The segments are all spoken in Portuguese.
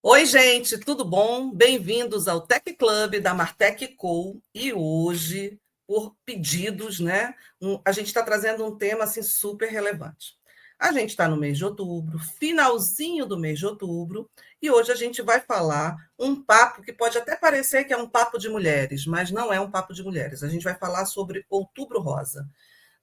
Oi, gente, tudo bom? Bem-vindos ao Tech Club da Martech Co. E hoje, por pedidos, né, a gente está trazendo um tema assim, super relevante. A gente está no mês de outubro, finalzinho do mês de outubro, e hoje a gente vai falar um papo que pode até parecer que é um papo de mulheres, mas não é um papo de mulheres. A gente vai falar sobre Outubro Rosa.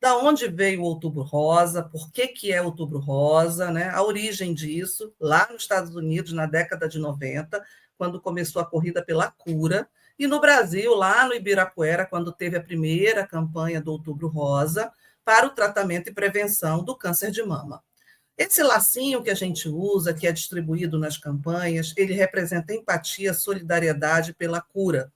Da onde veio o Outubro Rosa, por que, que é Outubro Rosa, né? A origem disso, lá nos Estados Unidos, na década de 90, quando começou a corrida pela cura, e no Brasil, lá no Ibirapuera, quando teve a primeira campanha do Outubro Rosa para o tratamento e prevenção do câncer de mama. Esse lacinho que a gente usa, que é distribuído nas campanhas, ele representa empatia, solidariedade pela cura.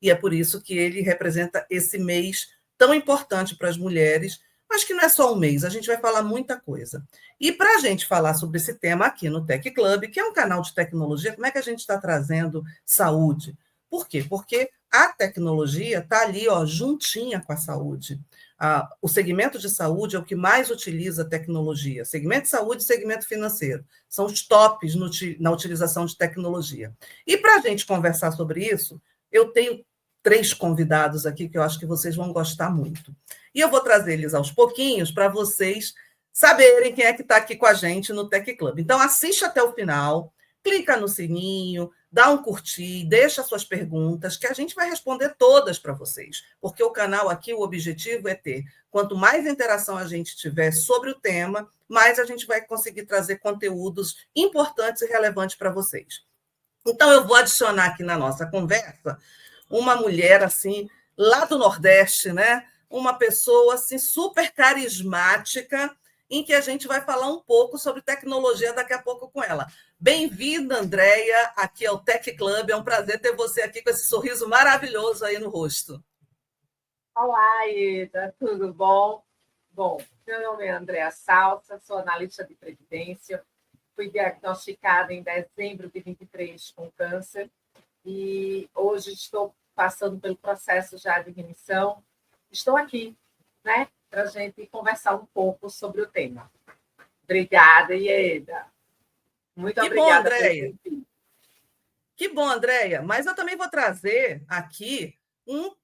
E é por isso que ele representa esse mês tão importante para as mulheres, mas que não é só um mês, a gente vai falar muita coisa. E para a gente falar sobre esse tema aqui no Tech Club, que é um canal de tecnologia, como é que a gente está trazendo saúde? Por quê? Porque a tecnologia está ali, ó, juntinha com a saúde. O segmento de saúde é o que mais utiliza tecnologia. Segmento de saúde e segmento financeiro. São os tops na utilização de tecnologia. E para a gente conversar sobre isso, eu tenho 3 convidados aqui que eu acho que vocês vão gostar muito. E eu vou trazer eles aos pouquinhos para vocês saberem quem é que está aqui com a gente no Tech Club. Então, assiste até o final, clica no sininho, dá um curtir, deixa suas perguntas, que a gente vai responder todas para vocês. Porque o canal aqui, o objetivo é ter, quanto mais interação a gente tiver sobre o tema, mais a gente vai conseguir trazer conteúdos importantes e relevantes para vocês. Então, eu vou adicionar aqui na nossa conversa uma mulher assim, lá do Nordeste, né? Uma pessoa assim super carismática, em que a gente vai falar um pouco sobre tecnologia daqui a pouco com ela. Bem-vinda, Andréia, aqui ao Tech Club. É um prazer ter você aqui com esse sorriso maravilhoso aí no rosto. Olá, Ida, tudo bom? Bom, meu nome é Andréa Salsa, sou analista de previdência, fui diagnosticada em dezembro de 23 com câncer e hoje estou passando pelo processo já de remissão. Estou aqui, né, para a gente conversar um pouco sobre o tema. Obrigada, Ieda. Muito Que bom, obrigada pelo Andréia. convite. Que bom, Andréia. Mas eu também vou trazer aqui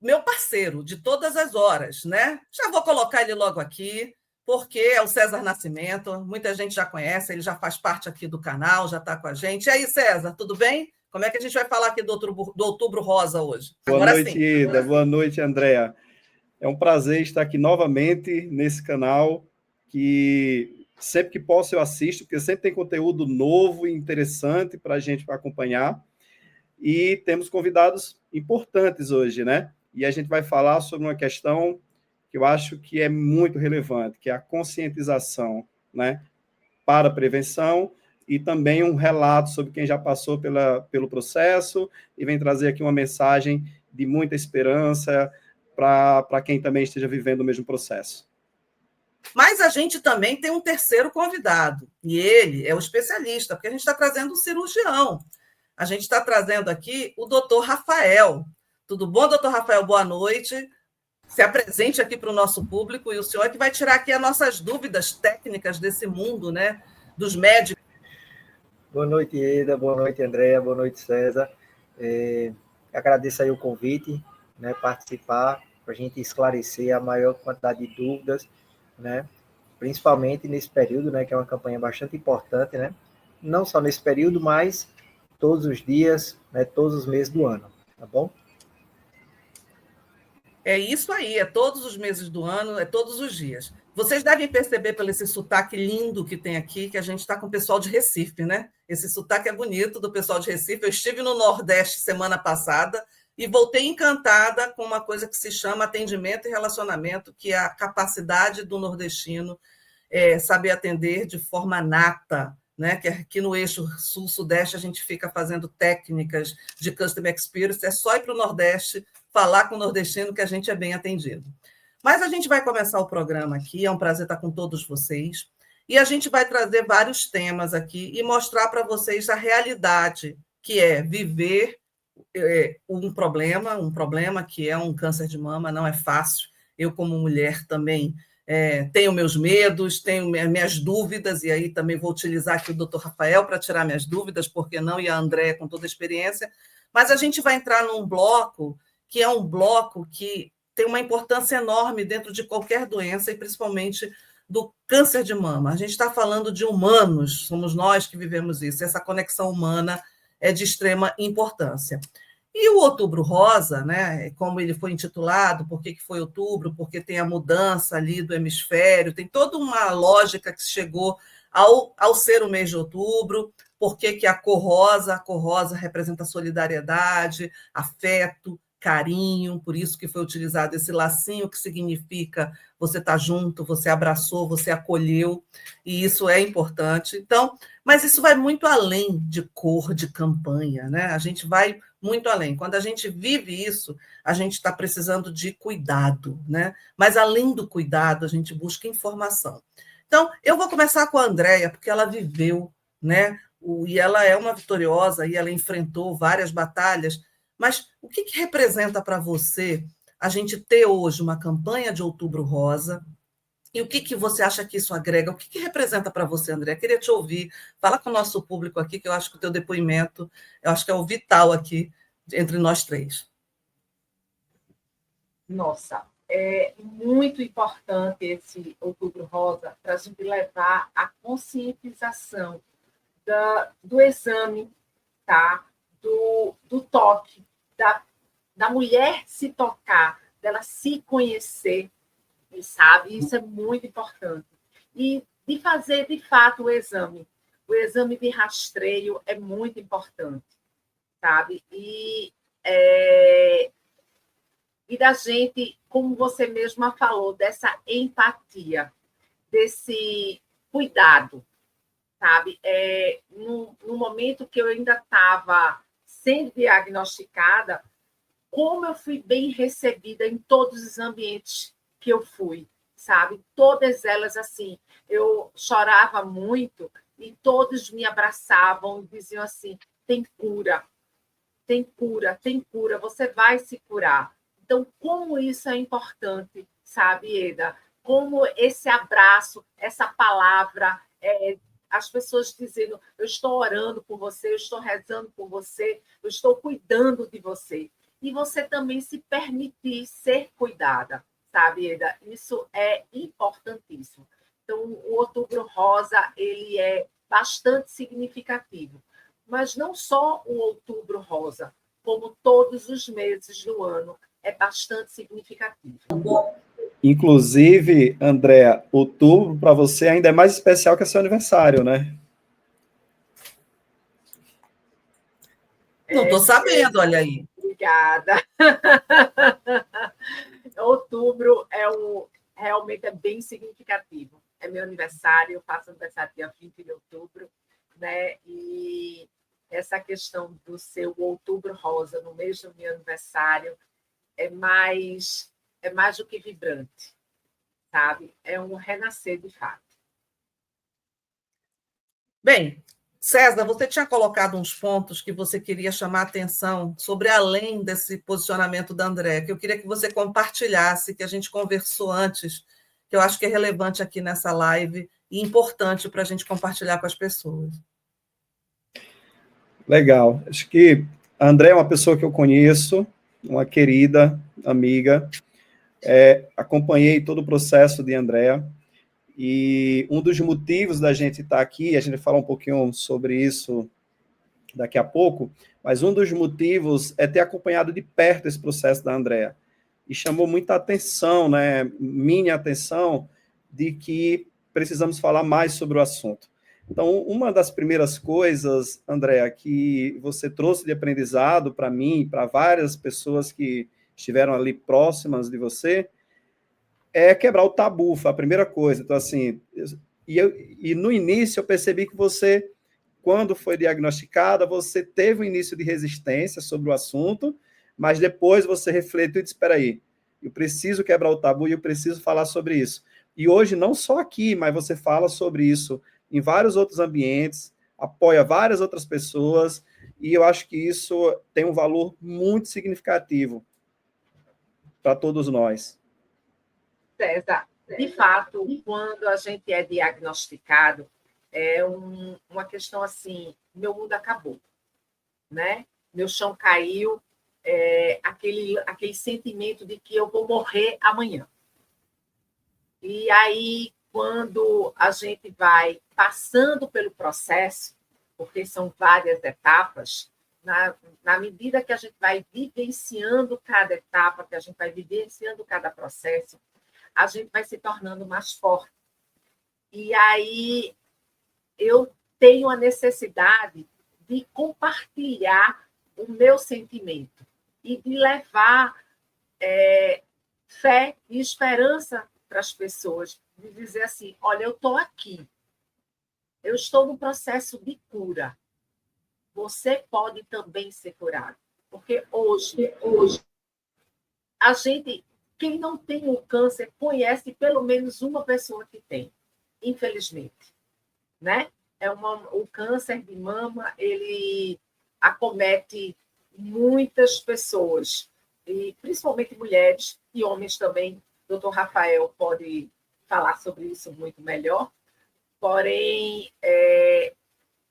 meu parceiro de todas as horas, né? Já vou colocar ele logo aqui, porque é o César Nascimento. Muita gente já conhece, ele já faz parte aqui do canal, já está com a gente. E aí, César, tudo bem? Como é que a gente vai falar aqui do Outubro Rosa hoje? Boa Agora noite, sim. Ida. Boa noite, Andréa. É um prazer estar aqui novamente nesse canal, que sempre que posso eu assisto, porque sempre tem conteúdo novo e interessante para a gente acompanhar. E temos convidados importantes hoje, né? E a gente vai falar sobre uma questão que eu acho que é muito relevante, que é a conscientização, né? Para a prevenção, e também um relato sobre quem já passou pelo processo e vem trazer aqui uma mensagem de muita esperança para quem também esteja vivendo o mesmo processo. Mas a gente também tem um terceiro convidado, e ele é o especialista, porque a gente está trazendo um cirurgião. A gente está trazendo aqui o doutor Rafael. Tudo bom, doutor Rafael? Boa noite. Se apresente aqui para o nosso público, e o senhor é que vai tirar aqui as nossas dúvidas técnicas desse mundo, né, dos médicos. Boa noite, Eda. Boa noite, Andréa. Boa noite, César. Agradeço aí o convite, né, participar, para a gente esclarecer a maior quantidade de dúvidas, né, principalmente nesse período, né, que é uma campanha bastante importante, né, não só nesse período, mas todos os dias, né, todos os meses do ano, tá bom? É isso aí, é todos os meses do ano, é todos os dias. Vocês devem perceber pelo esse sotaque lindo que tem aqui, que a gente está com o pessoal de Recife, né? Esse sotaque é bonito do pessoal de Recife. Eu estive no Nordeste semana passada e voltei encantada com uma coisa que se chama atendimento e relacionamento, que é a capacidade do nordestino saber atender de forma nata, né? Que aqui no eixo sul-sudeste a gente fica fazendo técnicas de customer experience, é só ir para o Nordeste falar com o nordestino que a gente é bem atendido. Mas a gente vai começar o programa aqui, é um prazer estar com todos vocês, e a gente vai trazer vários temas aqui e mostrar para vocês a realidade que é viver um problema que é um câncer de mama, não é fácil. Eu, como mulher, também tenho meus medos, tenho minhas dúvidas, e aí também vou utilizar aqui o doutor Rafael para tirar minhas dúvidas, porque não, e a Andréa com toda a experiência. Mas a gente vai entrar num bloco que é um bloco que tem uma importância enorme dentro de qualquer doença, e principalmente do câncer de mama. A gente está falando de humanos, somos nós que vivemos isso, essa conexão humana é de extrema importância. E o Outubro Rosa, né, como ele foi intitulado, por que foi outubro? Porque tem a mudança ali do hemisfério, tem toda uma lógica que chegou ao ser o mês de outubro, por que a cor rosa representa solidariedade, afeto, carinho, por isso que foi utilizado esse lacinho que significa você está junto, você abraçou, você acolheu, e isso é importante. Então, mas isso vai muito além de cor de campanha, né? A gente vai muito além. Quando a gente vive isso, a gente está precisando de cuidado, né? Mas além do cuidado, a gente busca informação. Então, eu vou começar com a Andréa, porque ela viveu, né? E ela é uma vitoriosa, e ela enfrentou várias batalhas. Mas o que representa para você a gente ter hoje uma campanha de Outubro Rosa? E o que você acha que isso agrega? O que representa para você, André? Queria te ouvir. Fala com o nosso público aqui, que eu acho que o teu depoimento, eu acho que é o vital aqui entre nós três. Nossa, é muito importante esse Outubro Rosa para a gente levar a conscientização do exame, tá? Do toque, da mulher se tocar, dela se conhecer, sabe? Isso é muito importante. E de fazer, de fato, o exame de rastreio é muito importante, sabe? E da gente, como você mesma falou, dessa empatia, desse cuidado, sabe? No momento que eu ainda estava sendo diagnosticada, como eu fui bem recebida em todos os ambientes que eu fui, sabe? Todas elas, assim, eu chorava muito e todos me abraçavam e diziam assim, tem cura, tem cura, tem cura, você vai se curar. Então, como isso é importante, sabe, Eda? Como esse abraço, essa palavra, as pessoas dizendo, eu estou orando por você, eu estou rezando por você, eu estou cuidando de você. E você também se permitir ser cuidada, sabe, Eda? Isso é importantíssimo. Então, o Outubro Rosa, ele é bastante significativo. Mas não só o Outubro Rosa, como todos os meses do ano, é bastante significativo. Inclusive, Andréa, outubro para você ainda é mais especial que é seu aniversário, né? Não estou sabendo, olha aí. Obrigada. Outubro realmente é bem significativo. É meu aniversário, eu faço aniversário dia 20 de outubro, né? E essa questão do seu Outubro Rosa no mês do meu aniversário é mais do que vibrante, sabe? É um renascer de fato. Bem, César, você tinha colocado uns pontos que você queria chamar a atenção sobre além desse posicionamento da Andréa, que eu queria que você compartilhasse, que a gente conversou antes, que eu acho que é relevante aqui nessa live e importante para a gente compartilhar com as pessoas. Legal. Acho que a Andréa é uma pessoa que eu conheço, uma querida amiga. Acompanhei todo o processo de Andréa. E um dos motivos da gente estar aqui, a gente vai falar um pouquinho sobre isso daqui a pouco, mas um dos motivos é ter acompanhado de perto esse processo da Andréa. E chamou muita atenção, né, minha atenção, de que precisamos falar mais sobre o assunto. Então, uma das primeiras coisas, Andréa, que você trouxe de aprendizado para mim, para várias pessoas que estiveram ali próximas de você, é quebrar o tabu, foi a primeira coisa. Então, assim, e no início eu percebi que você, quando foi diagnosticada, você teve um início de resistência sobre o assunto, mas depois você refletiu e disse, espera aí, eu preciso quebrar o tabu e eu preciso falar sobre isso. E hoje, não só aqui, mas você fala sobre isso em vários outros ambientes, apoia várias outras pessoas, e eu acho que isso tem um valor muito significativo para todos nós. César, De fato, quando a gente é diagnosticado, é uma questão assim, meu mundo acabou, né? Meu chão caiu, aquele sentimento de que eu vou morrer amanhã. E aí, quando a gente vai passando pelo processo, porque são várias etapas, na medida que a gente vai vivenciando cada etapa, que a gente vai vivenciando cada processo, a gente vai se tornando mais forte. E aí eu tenho a necessidade de compartilhar o meu sentimento e de levar fé e esperança para as pessoas, de dizer assim, olha, eu estou aqui, eu estou no processo de cura, você pode também ser curado. Porque hoje a gente, quem não tem o câncer, conhece pelo menos uma pessoa que tem, infelizmente, né? O câncer de mama, ele acomete muitas pessoas, e principalmente mulheres e homens também. O doutor Rafael pode falar sobre isso muito melhor. Porém,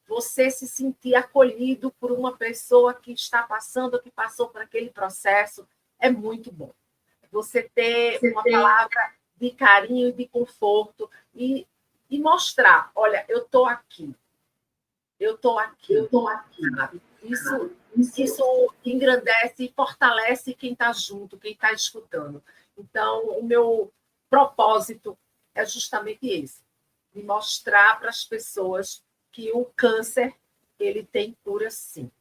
você se sentir acolhido por uma pessoa que está passando, que passou por aquele processo, é muito bom. Você ter uma palavra de carinho e de conforto e mostrar, olha, eu estou aqui. Eu estou aqui. Sabe? Isso engrandece e fortalece quem está junto, quem está escutando. Então, o meu propósito é justamente esse, de mostrar para as pessoas que o câncer ele tem cura, sim.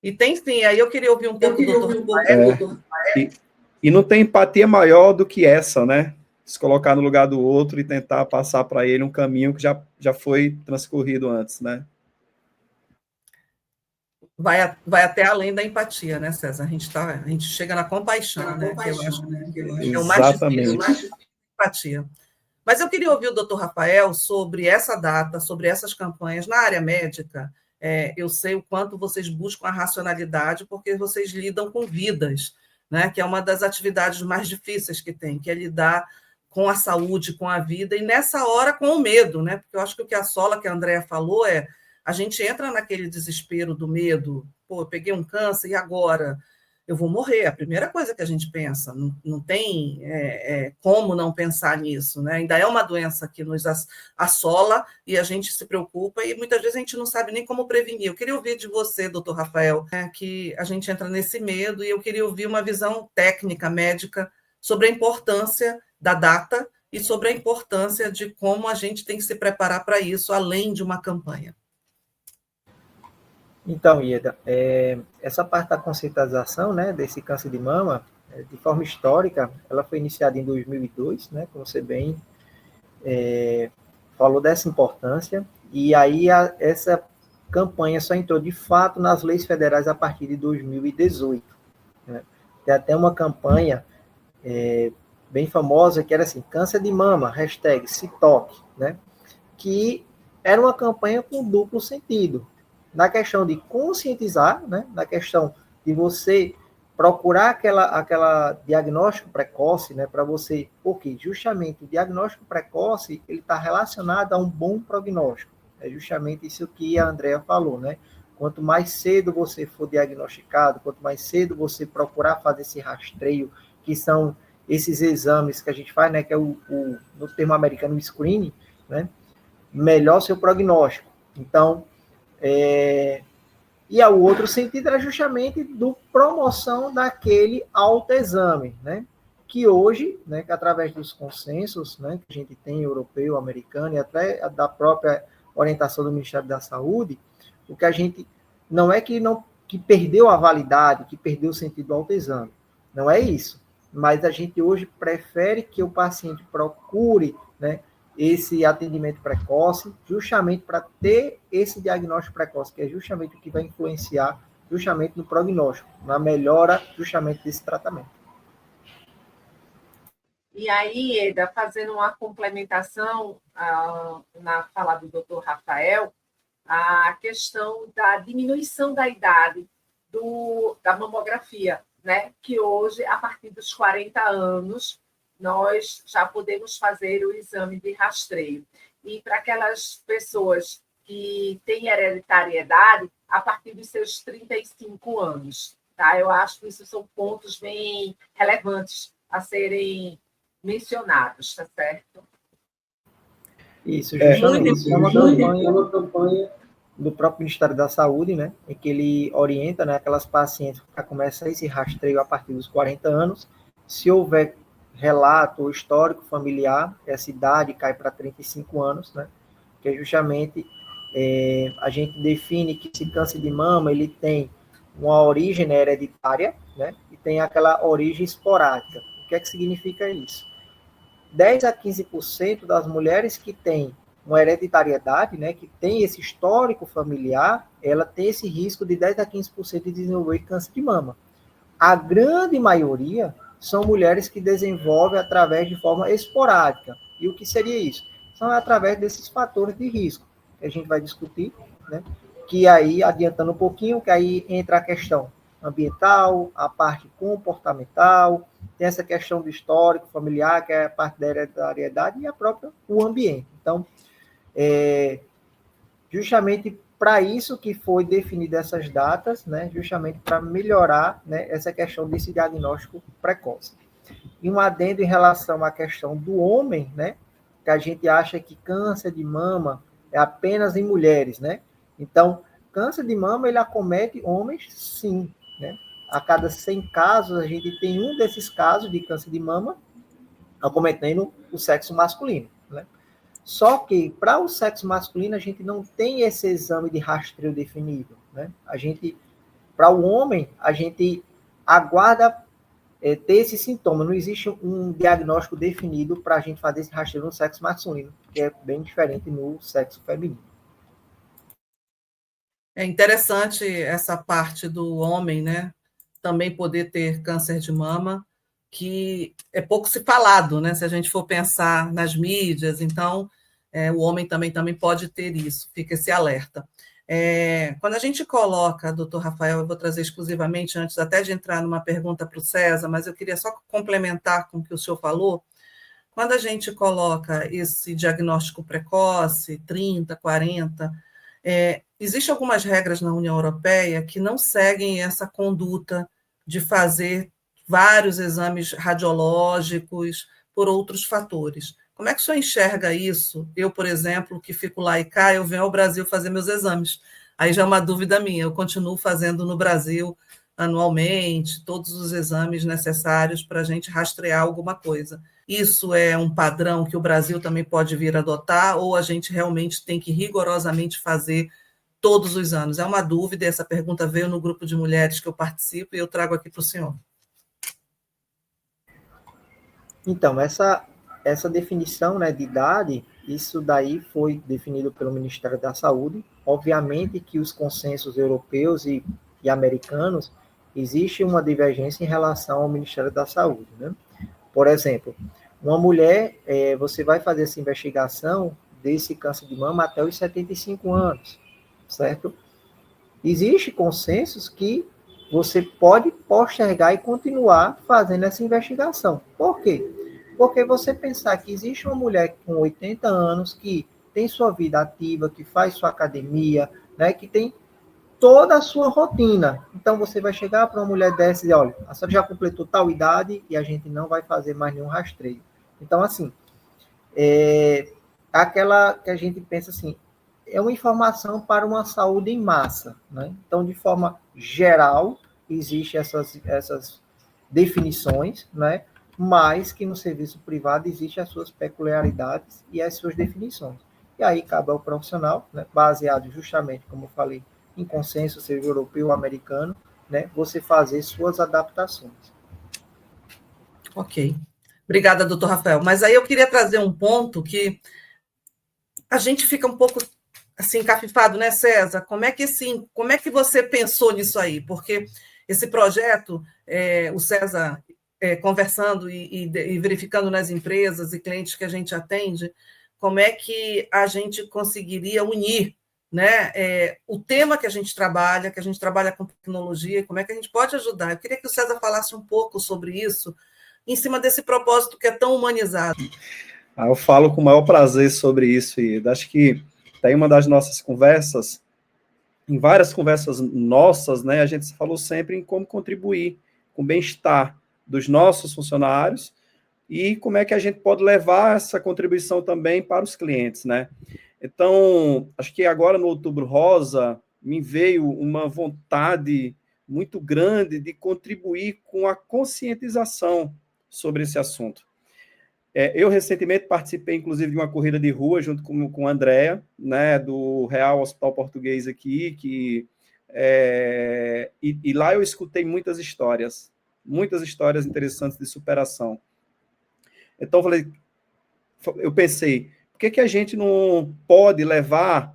E tem sim, aí eu queria ouvir um pouco do doutor. E não tem empatia maior do que essa, né? Se colocar no lugar do outro e tentar passar para ele um caminho que já foi transcorrido antes, né? Vai até além da empatia, né, César? A gente chega na compaixão, né? Que eu acho que é o mais difícil, empatia. Mas eu queria ouvir o doutor Rafael sobre essa data, sobre essas campanhas na área médica. Eu sei o quanto vocês buscam a racionalidade, porque vocês lidam com vidas, né? Que é uma das atividades mais difíceis que tem, que é lidar com a saúde, com a vida, e nessa hora com o medo, né? Porque eu acho que o que assola, que a Andrea falou, a gente entra naquele desespero do medo. Pô, eu peguei um câncer e agora? Eu vou morrer, a primeira coisa que a gente pensa, não tem como não pensar nisso, né? Ainda é uma doença que nos assola e a gente se preocupa e muitas vezes a gente não sabe nem como prevenir. Eu queria ouvir de você, doutor Rafael, que a gente entra nesse medo e eu queria ouvir uma visão técnica, médica, sobre a importância da data e sobre a importância de como a gente tem que se preparar para isso, além de uma campanha. Então, Ieda, essa parte da conscientização, né, desse câncer de mama, de forma histórica, ela foi iniciada em 2002, né, como você bem falou dessa importância, e aí essa campanha só entrou de fato nas leis federais a partir de 2018. Né? Tem até uma campanha bem famosa que era assim, câncer de mama, #SeToque, né, que era uma campanha com duplo sentido. Na questão de conscientizar, né? Na questão de você procurar aquela diagnóstico precoce, né? Para você, porque justamente o diagnóstico precoce ele está relacionado a um bom prognóstico. É justamente isso que a Andrea falou, né? Quanto mais cedo você for diagnosticado, quanto mais cedo você procurar fazer esse rastreio, que são esses exames que a gente faz, né? Que é no termo americano, o screening, né? Melhor seu prognóstico. Então, e o outro sentido era justamente do promoção daquele autoexame, né? Que hoje, né, que através dos consensos, né, que a gente tem europeu, americano e até da própria orientação do Ministério da Saúde, o que a gente não é que perdeu a validade, que perdeu o sentido do autoexame, não é isso. Mas a gente hoje prefere que o paciente procure, né, esse atendimento precoce, justamente para ter esse diagnóstico precoce, que é justamente o que vai influenciar justamente no prognóstico, na melhora justamente desse tratamento. E aí, Eda, fazendo uma complementação na fala do doutor Rafael, a questão da diminuição da idade da mamografia, né? Que hoje, a partir dos 40 anos, nós já podemos fazer o exame de rastreio. E para aquelas pessoas que têm hereditariedade, a partir dos seus 35 anos. Tá? Eu acho que isso são pontos bem relevantes a serem mencionados, tá certo? Isso, justamente. Muito É uma campanha do próprio Ministério da Saúde, né, em que ele orienta, né, aquelas pacientes para começar esse rastreio a partir dos 40 anos. Se houver relato ou histórico familiar, essa idade cai para 35 anos, né, que é justamente a gente define que esse câncer de mama ele tem uma origem, né, hereditária, né, e tem aquela origem esporádica. O que é que significa isso? 10 a 15% das mulheres que têm uma hereditariedade, né, que tem esse histórico familiar, ela tem esse risco de 10 a 15% de desenvolver câncer de mama. A grande maioria são mulheres que desenvolvem através de forma esporádica. E o que seria isso? São através desses fatores de risco que a gente vai discutir, né? Que aí, adiantando um pouquinho, que aí entra a questão ambiental, a parte comportamental, tem essa questão do histórico familiar, que é a parte da hereditariedade, e a própria o ambiente. Então, justamente para isso que foi definida essas datas, né, justamente para melhorar, né, essa questão desse diagnóstico precoce. E um adendo em relação à questão do homem, né, que a gente acha que câncer de mama é apenas em mulheres, né? Então, câncer de mama, ele acomete homens, sim, né? A cada 100 casos, a gente tem um desses casos de câncer de mama acometendo o sexo masculino, né? Só que, para o sexo masculino, a gente não tem esse exame de rastreio definido, né? Para o homem, a gente aguarda ter esse sintoma. Não existe um diagnóstico definido para a gente fazer esse rastreio no sexo masculino, que é bem diferente no sexo feminino. É interessante essa parte do homem, né? Também poder ter câncer de mama, que é pouco se falado, né? Se a gente for pensar nas mídias, então o homem também pode ter isso, fica esse alerta. Quando a gente coloca, doutor Rafael, eu vou trazer exclusivamente, antes até de entrar numa pergunta para o César, mas eu queria só complementar com o que o senhor falou. Quando a gente coloca esse diagnóstico precoce, 30, 40, existem algumas regras na União Europeia que não seguem essa conduta de fazer vários exames radiológicos por outros fatores. Como é que o senhor enxerga isso? Eu, por exemplo, que fico lá e cá, eu venho ao Brasil fazer meus exames. Aí já é uma dúvida minha, eu continuo fazendo no Brasil anualmente todos os exames necessários para a gente rastrear alguma coisa. Isso é um padrão que o Brasil também pode vir a adotar ou a gente realmente tem que rigorosamente fazer todos os anos? É uma dúvida, essa pergunta veio no grupo de mulheres que eu participo e eu trago aqui para o senhor. Então, essa definição, né, de idade, isso daí foi definido pelo Ministério da Saúde. Obviamente que os consensos europeus e americanos, existe uma divergência em relação ao Ministério da Saúde, né? Por exemplo, uma mulher, você vai fazer essa investigação desse câncer de mama até os 75 anos, certo? Existe consensos que você pode postergar e continuar fazendo essa investigação. Por quê? Porque você pensar que existe uma mulher com 80 anos que tem sua vida ativa, que faz sua academia, né, que tem toda a sua rotina. Então, você vai chegar para uma mulher dessa e dizer, olha, a senhora já completou tal idade e a gente não vai fazer mais nenhum rastreio. Então, assim, aquela que a gente pensa assim, é uma informação para uma saúde em massa, né? Então, de forma geral, existem essas definições, né? Mas que no serviço privado existem as suas peculiaridades e as suas definições. E aí cabe ao profissional, né, baseado justamente, como eu falei, em consenso, seja europeu ou americano, né, você fazer suas adaptações. Ok. Obrigada, doutor Rafael. Mas aí eu queria trazer um ponto que a gente fica um pouco assim encafifado, né, César? Como é que você pensou nisso aí? Porque esse projeto, o César conversando e verificando nas empresas e clientes que a gente atende, como é que a gente conseguiria unir, né, o tema que a gente trabalha com tecnologia, e como é que a gente pode ajudar. Eu queria que o César falasse um pouco sobre isso, em cima desse propósito que é tão humanizado? Eu falo com o maior prazer sobre isso, e acho que tem uma das nossas conversas, em várias conversas nossas, né, a gente falou sempre em como contribuir com o bem-estar dos nossos funcionários e como é que a gente pode levar essa contribuição também para os clientes, né? Então, acho que agora no Outubro Rosa me veio uma vontade muito grande de contribuir com a conscientização sobre esse assunto. Eu recentemente participei, inclusive, de uma corrida de rua junto com a Andrea, né, do Real Hospital Português aqui, e lá eu escutei muitas histórias interessantes de superação. Então, eu pensei, por que a gente não pode levar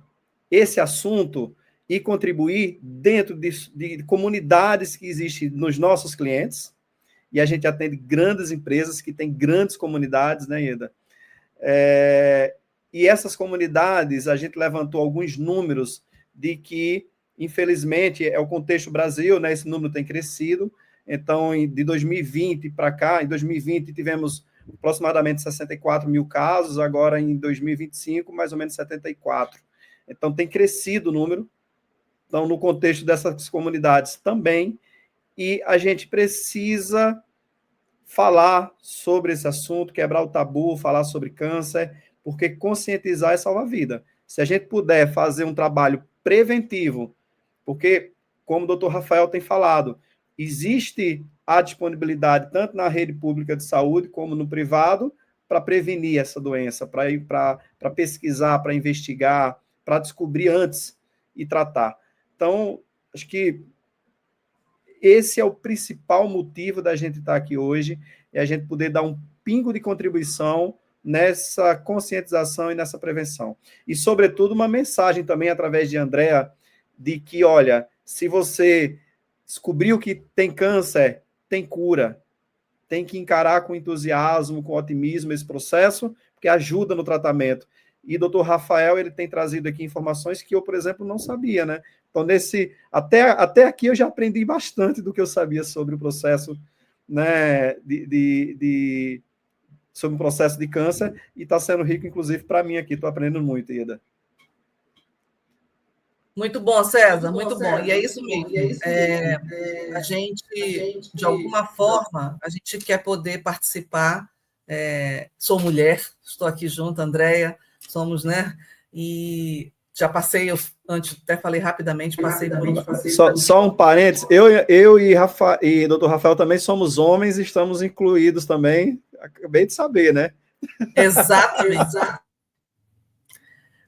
esse assunto e contribuir dentro de comunidades que existem nos nossos clientes? E a gente atende grandes empresas que têm grandes comunidades, né, Ieda? E essas comunidades, a gente levantou alguns números de que, infelizmente, é o contexto Brasil, né, esse número tem crescido. Então, de 2020 para cá, em 2020 tivemos aproximadamente 64 mil casos, agora em 2025, mais ou menos 74. Então, tem crescido o número. Então, no contexto dessas comunidades também, e a gente precisa falar sobre esse assunto, quebrar o tabu, falar sobre câncer, porque conscientizar é salvar a vida. Se a gente puder fazer um trabalho preventivo, porque, como o doutor Rafael tem falado, existe a disponibilidade tanto na rede pública de saúde como no privado para prevenir essa doença, para pesquisar, para investigar, para descobrir antes e tratar. Então, acho que esse é o principal motivo da gente estar aqui hoje, é a gente poder dar um pingo de contribuição nessa conscientização e nessa prevenção. E, sobretudo, uma mensagem também através de Andrea, de que, olha, se você descobriu que tem câncer, tem cura, tem que encarar com entusiasmo, com otimismo esse processo, porque ajuda no tratamento. E o doutor Rafael, ele tem trazido aqui informações que eu, por exemplo, não sabia, né? Então, até aqui eu já aprendi bastante do que eu sabia sobre o processo, né, sobre o processo de câncer, e está sendo rico, inclusive, para mim aqui. Estou aprendendo muito, Ieda. Muito bom, César, muito bom. E é isso mesmo. A gente, de alguma forma, a gente quer poder participar. Sou mulher, estou aqui junto, Andréia, somos, né? E já passei, antes até falei rapidamente, passei por um... Só um parênteses, eu e doutor Rafael também somos homens e estamos incluídos também, acabei de saber, né? Exatamente.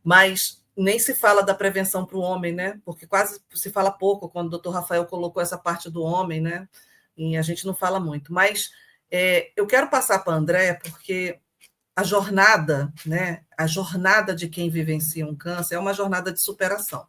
Mas nem se fala da prevenção para o homem, né? Porque quase se fala pouco quando o doutor Rafael colocou essa parte do homem, né? E a gente não fala muito. Mas eu quero passar para a Andréia, porque a jornada, né? A jornada de quem vivencia um câncer é uma jornada de superação,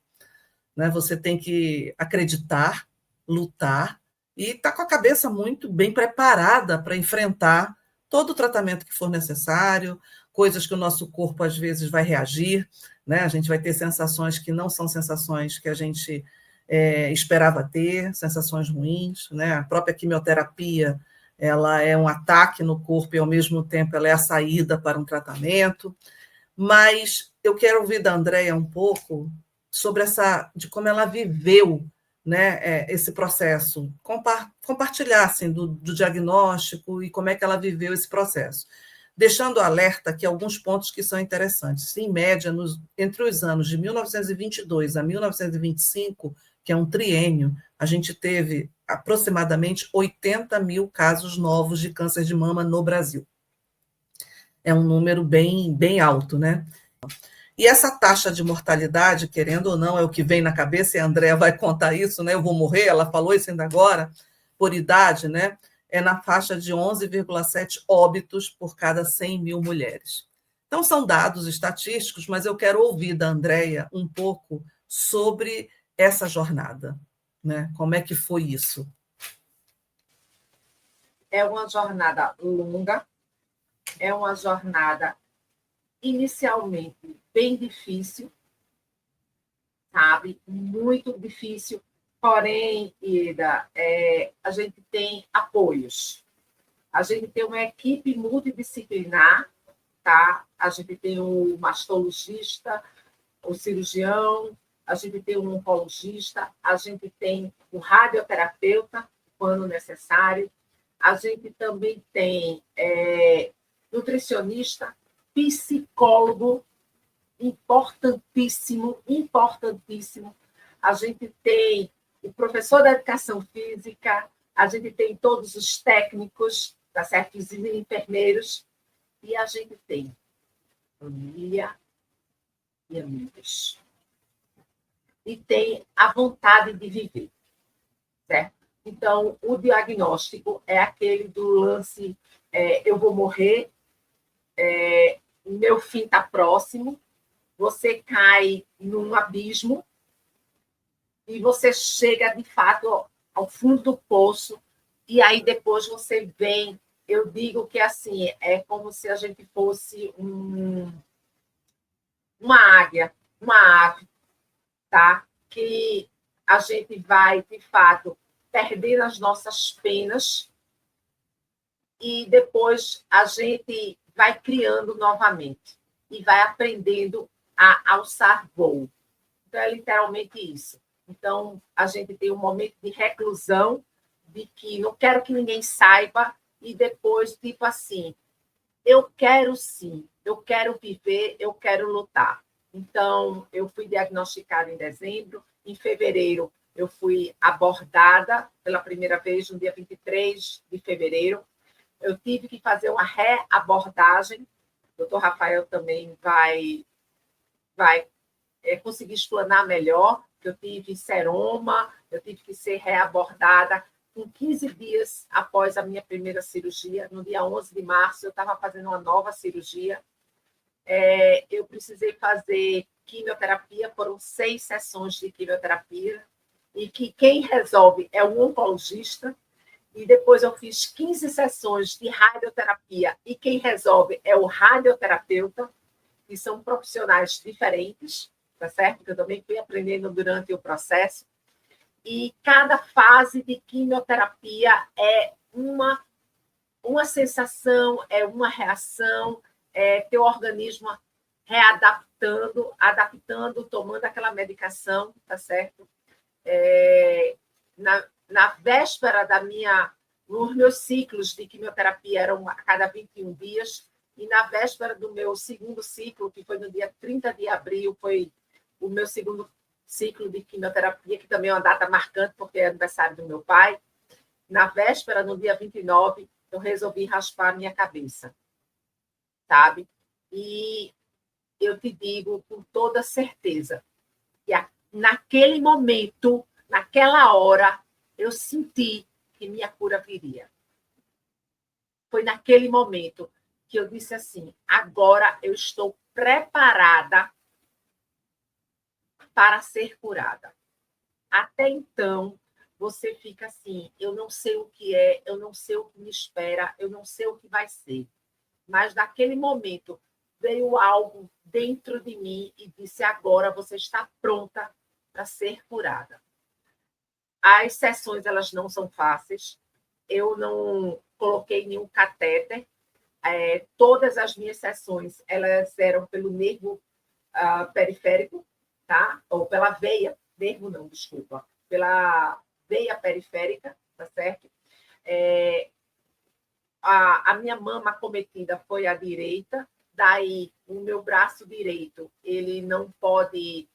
né? Você tem que acreditar, lutar e estar com a cabeça muito bem preparada para enfrentar todo o tratamento que for necessário, coisas que o nosso corpo às vezes vai reagir, né? A gente vai ter sensações que não são sensações que a gente esperava ter, sensações ruins, né? A própria quimioterapia, ela é um ataque no corpo e, ao mesmo tempo, ela é a saída para um tratamento. Mas eu quero ouvir da Andréia um pouco sobre de como ela viveu, né, esse processo, compartilhar assim, do diagnóstico e como é que ela viveu esse processo. Deixando alerta aqui alguns pontos que são interessantes. Em média, entre os anos de 1922 a 1925, que é um triênio, a gente teve aproximadamente 80 mil casos novos de câncer de mama no Brasil. É um número bem, bem alto, né? E essa taxa de mortalidade, querendo ou não, é o que vem na cabeça, e a Andrea vai contar isso, né? Eu vou morrer, ela falou isso ainda agora, por idade, né? É na faixa de 11,7 óbitos por cada 100 mil mulheres. Então, são dados estatísticos, mas eu quero ouvir da Andrea um pouco sobre essa jornada, né? Como é que foi isso? É uma jornada longa, é uma jornada inicialmente bem difícil, sabe? Muito difícil, porém, Ida, a gente tem apoios. A gente tem uma equipe multidisciplinar, tá? A gente tem o mastologista, o cirurgião, a gente tem o oncologista, a gente tem o radioterapeuta, quando necessário, a gente também tem nutricionista, psicólogo, importantíssimo, importantíssimo. A gente tem o professor da educação física, a gente tem todos os técnicos, tá certo? Os enfermeiros, e a gente tem família e amigos. E tem a vontade de viver, certo? Então, o diagnóstico é aquele do lance, eu vou morrer, meu fim está próximo, você cai num abismo e você chega, de fato, ao fundo do poço, e aí depois você vem, eu digo que assim, é como se a gente fosse uma águia, uma ave, tá? Que a gente vai, de fato, perder as nossas penas e depois a gente vai criando novamente e vai aprendendo a alçar voo. Então, é literalmente isso. Então, a gente tem um momento de reclusão, de que não quero que ninguém saiba, e depois, tipo assim, eu quero sim, eu quero viver, eu quero lutar. Então, eu fui diagnosticada em dezembro, em fevereiro eu fui abordada pela primeira vez no dia 23 de fevereiro. Eu tive que fazer uma reabordagem. O doutor Rafael também vai conseguir explanar melhor. Eu tive seroma, eu tive que ser reabordada com 15 dias após a minha primeira cirurgia. No dia 11 de março, eu estava fazendo uma nova cirurgia. Eu precisei fazer quimioterapia, foram 6 sessões de quimioterapia, e que quem resolve é o oncologista, e depois eu fiz 15 sessões de radioterapia, e quem resolve é o radioterapeuta, que são profissionais diferentes, tá certo? Que eu também fui aprendendo durante o processo, e cada fase de quimioterapia é uma sensação, é uma reação, teu organismo adaptando, tomando aquela medicação, tá certo? Na véspera os meus ciclos de quimioterapia eram a cada 21 dias, e na véspera do meu segundo ciclo, que foi no dia 30 de abril, foi o meu segundo ciclo de quimioterapia, que também é uma data marcante, porque é aniversário do meu pai. Na véspera, no dia 29, eu resolvi raspar a minha cabeça, sabe? E eu te digo com toda certeza que naquele momento, naquela hora, eu senti que minha cura viria. Foi naquele momento que eu disse assim, agora eu estou preparada para ser curada. Até então, você fica assim, eu não sei o que é, eu não sei o que me espera, eu não sei o que vai ser. Mas naquele momento veio algo dentro de mim e disse, agora você está pronta para ser curada. As sessões, elas não são fáceis. Eu não coloquei nenhum catéter. Todas as minhas sessões, elas eram pelo nervo periférico, tá? Ou pela veia, nervo não, desculpa, pela veia periférica, tá certo? A minha mama acometida foi a direita, daí o meu braço direito, ele não pode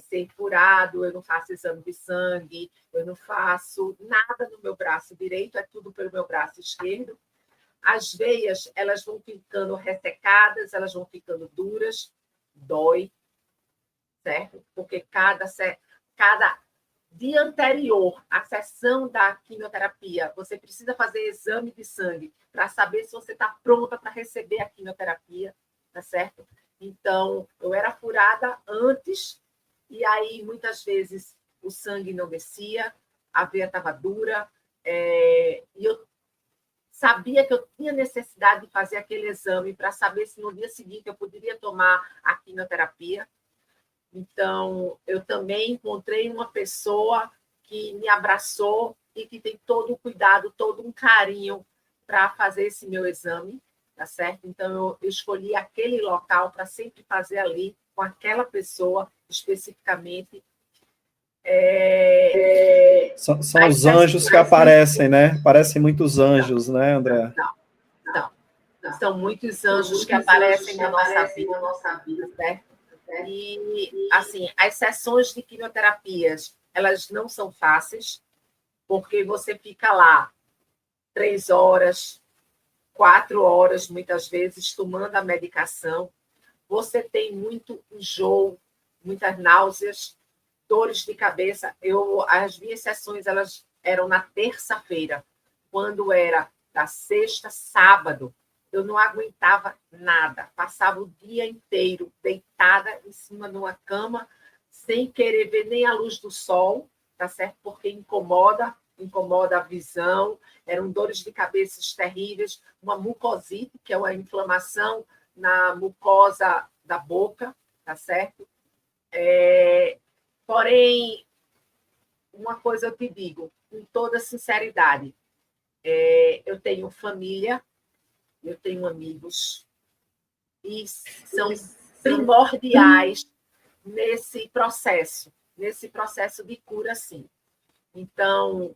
ser furado, eu não faço exame de sangue, eu não faço nada no meu braço direito, é tudo pelo meu braço esquerdo. As veias, elas vão ficando ressecadas, elas vão ficando duras, dói, certo? Porque cada dia anterior à sessão da quimioterapia, você precisa fazer exame de sangue para saber se você está pronta para receber a quimioterapia, tá certo? Então, eu era furada antes, e aí, muitas vezes, o sangue não descia, a veia estava dura, e eu sabia que eu tinha necessidade de fazer aquele exame para saber se no dia seguinte eu poderia tomar a quimioterapia. Então, eu também encontrei uma pessoa que me abraçou e que tem todo o cuidado, todo um carinho para fazer esse meu exame, tá certo? Então, eu escolhi aquele local para sempre fazer ali com aquela pessoa especificamente. São os anjos que aparecem, né? Parecem muitos anjos, né, André? Não. São muitos anjos que aparecem na nossa vida, certo? E, assim, as sessões de quimioterapias, elas não são fáceis, porque você fica lá 3 horas, 4 horas, muitas vezes, tomando a medicação. Você tem muito enjoo, muitas náuseas, dores de cabeça. As minhas sessões elas eram na terça-feira. Quando era da sexta, sábado, eu não aguentava nada. Passava o dia inteiro deitada em cima de uma cama, sem querer ver nem a luz do sol, tá certo? Porque incomoda a visão. Eram dores de cabeça terríveis, uma mucosite, que é uma inflamação na mucosa da boca, tá certo? Porém, uma coisa eu te digo, com toda sinceridade, eu tenho família, eu tenho amigos, e são primordiais nesse processo de cura, sim. Então,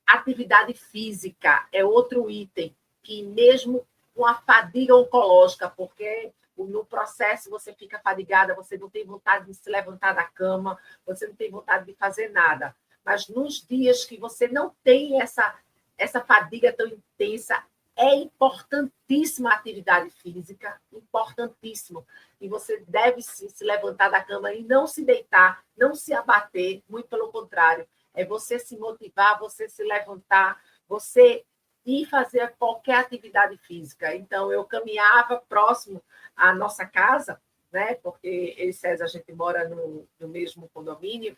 atividade física é outro item que, mesmo com a fadiga oncológica, porque no processo você fica fadigada, você não tem vontade de se levantar da cama, você não tem vontade de fazer nada. Mas nos dias que você não tem essa fadiga tão intensa, é importantíssima a atividade física, importantíssimo. E você deve sim se levantar da cama e não se deitar, não se abater, muito pelo contrário. É você se motivar, você se levantar, você ir fazer qualquer atividade física. Então, eu caminhava próximo à nossa casa, né? Porque eu e César, a gente mora no mesmo condomínio,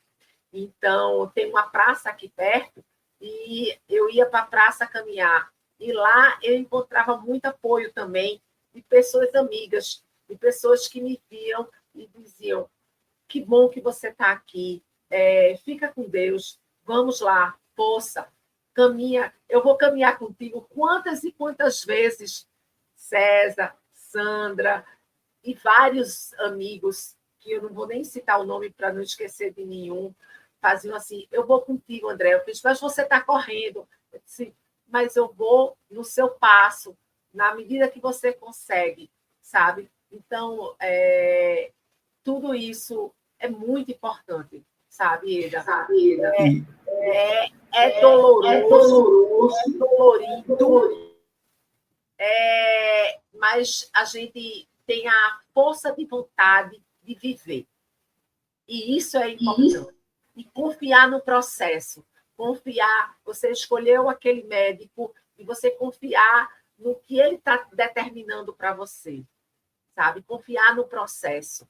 então tem uma praça aqui perto, e eu ia para a praça caminhar. E lá eu encontrava muito apoio também de pessoas amigas, de pessoas que me viam e diziam: que bom que você está aqui, fica com Deus, vamos lá, força, caminha, eu vou caminhar contigo quantas e quantas vezes. César, Sandra e vários amigos, que eu não vou nem citar o nome para não esquecer de nenhum, faziam assim: eu vou contigo, André. Eu disse: mas você está correndo. Eu disse: mas eu vou no seu passo, na medida que você consegue, sabe? Então, tudo isso é muito importante, sabe, Eda? É doloroso, é dolorido, mas a gente tem a força de vontade de viver. E isso é importante. E confiar no processo. Confiar, você escolheu aquele médico e você confiar no que ele está determinando para você, sabe? Confiar no processo.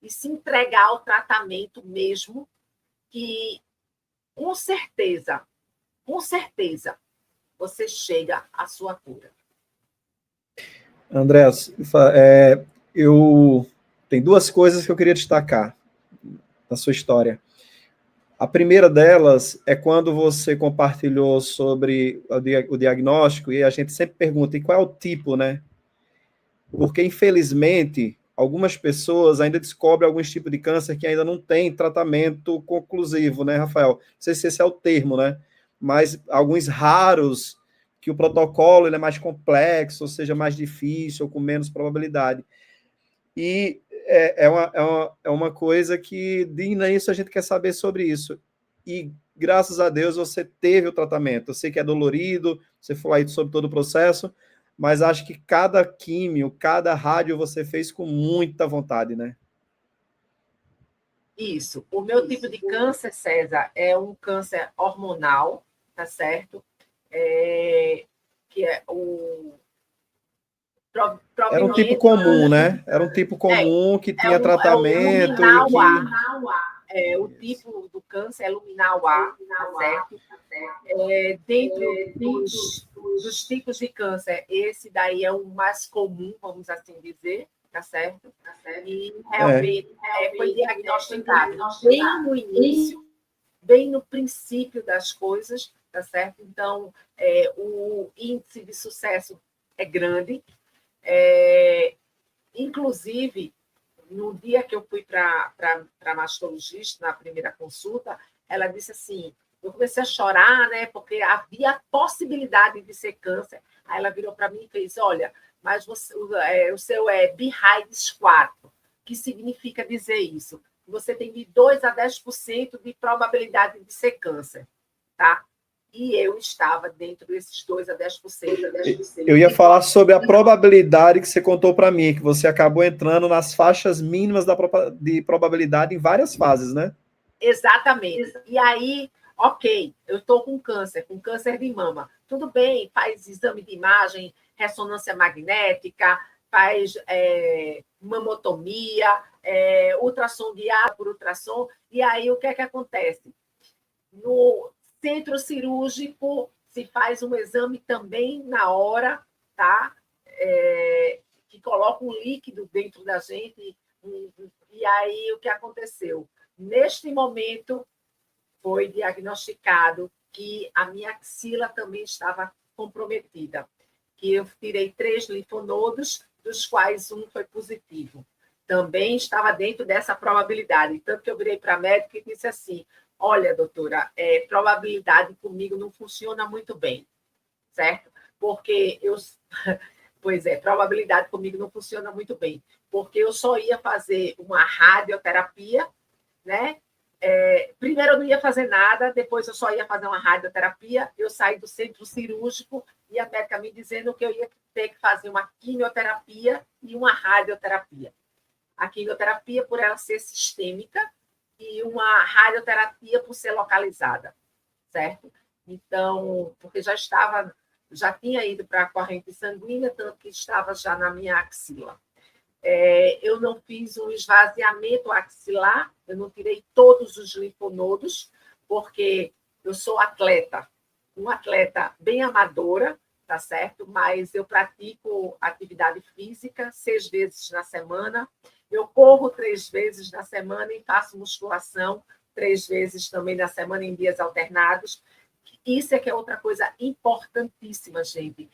E se entregar ao tratamento mesmo, que com certeza, você chega à sua cura. André, tem 2 coisas que eu queria destacar na sua história. A primeira delas é quando você compartilhou sobre o diagnóstico, e a gente sempre pergunta: e qual é o tipo, né? Porque, infelizmente, algumas pessoas ainda descobrem alguns tipos de câncer que ainda não tem tratamento conclusivo, né, Rafael? Não sei se esse é o termo, né? Mas alguns raros que o protocolo ele é mais complexo, ou seja, mais difícil, ou com menos probabilidade. E é uma coisa que, de início, a gente quer saber sobre isso. E, graças a Deus, você teve o tratamento. Eu sei que é dolorido, você falou aí sobre todo o processo, mas acho que cada químio, cada rádio você fez com muita vontade, né? Isso. O meu tipo de câncer, César, é um câncer hormonal, tá certo? Que é o Era um tipo comum, né? Era um tipo comum que tinha tratamento e que... o tipo do câncer é luminal A, tá certo? Dentro dos tipos de câncer, esse daí é o mais comum, vamos assim dizer, tá certo? E realmente foi diagnosticado bem no início, bem no princípio das coisas, tá certo? Então, o índice de sucesso é grande. Inclusive, no dia que eu fui para a mastologista, na primeira consulta, ela disse assim, eu comecei a chorar, né, porque havia a possibilidade de ser câncer. Aí ela virou para mim e fez, olha, mas você, o seu é BRAIDS 4, que significa dizer isso. Você tem de 2 a 10% de probabilidade de ser câncer, tá? E eu estava dentro desses 2 a 10%. Eu ia falar sobre a probabilidade que você contou para mim, que você acabou entrando nas faixas mínimas de probabilidade em várias fases, né? Exatamente. E aí, ok, eu estou com câncer de mama. Tudo bem, faz exame de imagem, ressonância magnética, faz mamotomia, ultrassom guiado por ultrassom. E aí, o que é que acontece? No centro cirúrgico, se faz um exame também na hora, tá? Que coloca um líquido dentro da gente. E aí, o que aconteceu? Neste momento, foi diagnosticado que a minha axila também estava comprometida, que eu tirei 3 linfonodos, dos quais um foi positivo. Também estava dentro dessa probabilidade. Tanto que eu virei para a médica e disse assim, olha, doutora, probabilidade comigo não funciona muito bem, certo? Porque eu... Pois é, probabilidade comigo não funciona muito bem, porque eu só ia fazer uma radioterapia, né? Primeiro eu não ia fazer nada, depois eu só ia fazer uma radioterapia, eu saí do centro cirúrgico e a médica me dizendo que eu ia ter que fazer uma quimioterapia e uma radioterapia. A quimioterapia por ela ser sistêmica e uma radioterapia por ser localizada, certo? Então, porque já tinha ido para a corrente sanguínea, tanto que estava já na minha axila. Eu não fiz um esvaziamento axilar, eu não tirei todos os linfonodos, porque eu sou atleta, uma atleta bem amadora, tá certo? Mas eu pratico atividade física 6 vezes na semana, eu corro 3 vezes na semana e faço musculação 3 vezes também na semana em dias alternados. Isso é que é outra coisa importantíssima, gente,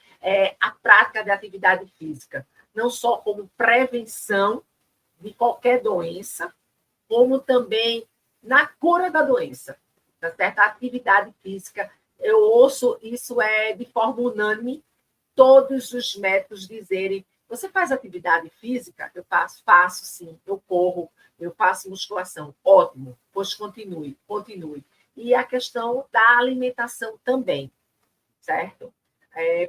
a prática de atividade física, não só como prevenção de qualquer doença, como também na cura da doença, tá certo? A atividade física, eu ouço isso de forma unânime, todos os médicos dizerem, você faz atividade física? Eu faço sim, eu corro, eu faço musculação, ótimo, pois continue. E a questão da alimentação também, certo?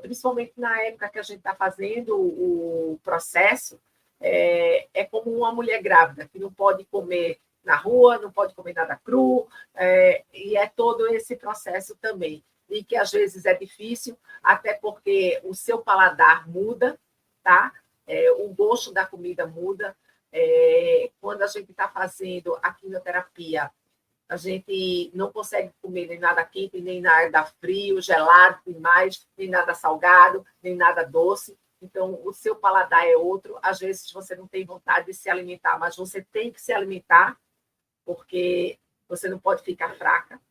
Principalmente na época que a gente está fazendo o processo, é como uma mulher grávida, que não pode comer na rua, não pode comer nada cru, e é todo esse processo também. E que às vezes é difícil, até porque o seu paladar muda, tá? O gosto da comida muda. Quando a gente está fazendo a quimioterapia, a gente não consegue comer nem nada quente, nem nada frio, gelado demais, nem nada salgado, nem nada doce. Então, o seu paladar é outro. Às vezes, você não tem vontade de se alimentar, mas você tem que se alimentar, porque você não pode ficar fraca,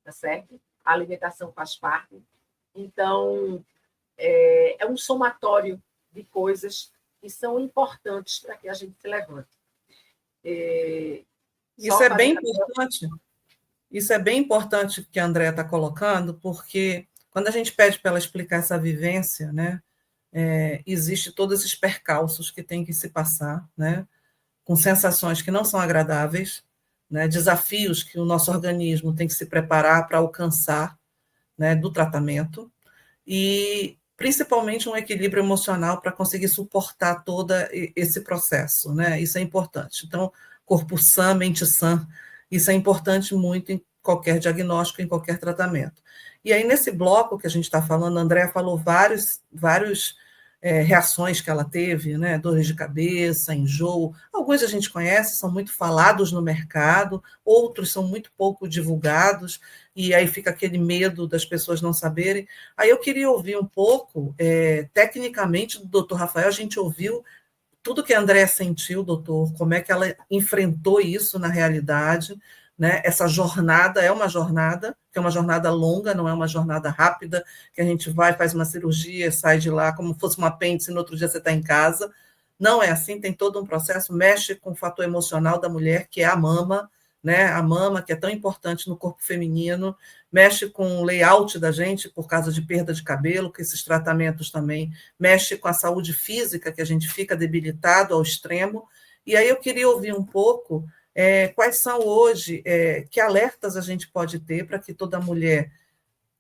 tá certo? A alimentação faz parte. Então, é um somatório de coisas que são importantes para que a gente se levante. Isso é bem importante. Isso é bem importante que a Andréa está colocando, porque quando a gente pede para ela explicar essa vivência, né, existe todos esses percalços que tem que se passar, né, com sensações que não são agradáveis, né, desafios que o nosso organismo tem que se preparar para alcançar, né, do tratamento, e principalmente um equilíbrio emocional para conseguir suportar todo esse processo, né? Isso é importante. Então, corpo sã, mente sã, isso é importante muito em qualquer diagnóstico, em qualquer tratamento. E aí, nesse bloco que a gente está falando, a Andréa falou várias reações que ela teve, né? Dores de cabeça, enjoo. Alguns a gente conhece, são muito falados no mercado, outros são muito pouco divulgados, e aí fica aquele medo das pessoas não saberem. Aí eu queria ouvir um pouco, tecnicamente, do doutor Rafael, a gente ouviu tudo que a Andréa sentiu, doutor, como é que ela enfrentou isso na realidade, né? Essa jornada é uma jornada, que é uma jornada longa, não é uma jornada rápida, que a gente vai, faz uma cirurgia, sai de lá como fosse um apêndice, no outro dia você está em casa. Não é assim, tem todo um processo, mexe com o fator emocional da mulher, que é a mama, né? A mama, que é tão importante no corpo feminino, mexe com o layout da gente por causa de perda de cabelo, que esses tratamentos também mexe com a saúde física, que a gente fica debilitado ao extremo. E aí eu queria ouvir um pouco quais são hoje, que alertas a gente pode ter para que toda mulher,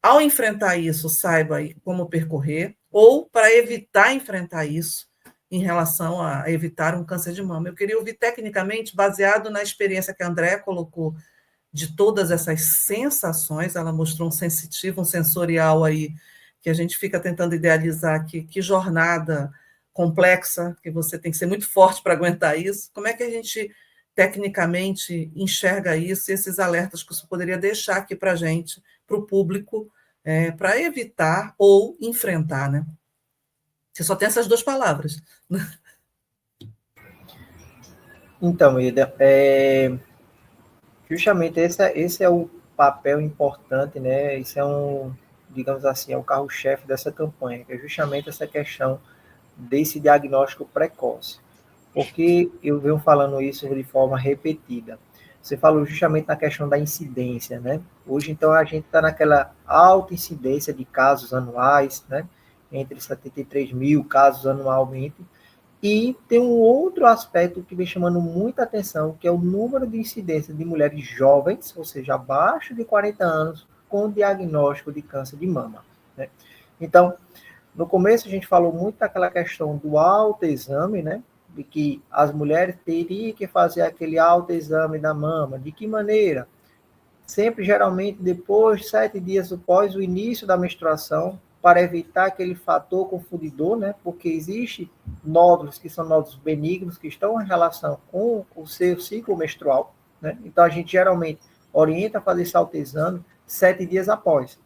ao enfrentar isso, saiba como percorrer, ou para evitar enfrentar isso, em relação a evitar um câncer de mama. Eu queria ouvir tecnicamente, baseado na experiência que a Andréa colocou, de todas essas sensações, ela mostrou um sensitivo, um sensorial aí, que a gente fica tentando idealizar que jornada complexa, que você tem que ser muito forte para aguentar isso. Como é que a gente tecnicamente enxerga isso e esses alertas que você poderia deixar aqui para a gente, para o público, para evitar ou enfrentar, né? Você só tem essas duas palavras. Então, Ida, justamente esse é o papel importante, né? Esse é digamos assim, é o carro-chefe dessa campanha, que é justamente essa questão desse diagnóstico precoce. Porque eu venho falando isso de forma repetida. Você falou justamente na questão da incidência, né? Hoje, então, a gente está naquela alta incidência de casos anuais, né? Entre 73 mil casos anualmente. E tem um outro aspecto que vem chamando muita atenção, que é o número de incidência de mulheres jovens, ou seja, abaixo de 40 anos, com diagnóstico de câncer de mama, né? Então, no começo a gente falou muito daquela questão do autoexame, né? De que as mulheres teriam que fazer aquele autoexame da mama. De que maneira? Sempre, geralmente, depois de 7 dias após o início da menstruação, para evitar aquele fator confundidor, né? Porque existe nódulos que são nódulos benignos, que estão em relação com o seu ciclo menstrual, né? Então, a gente geralmente orienta a fazer esse autoexame 7 dias após.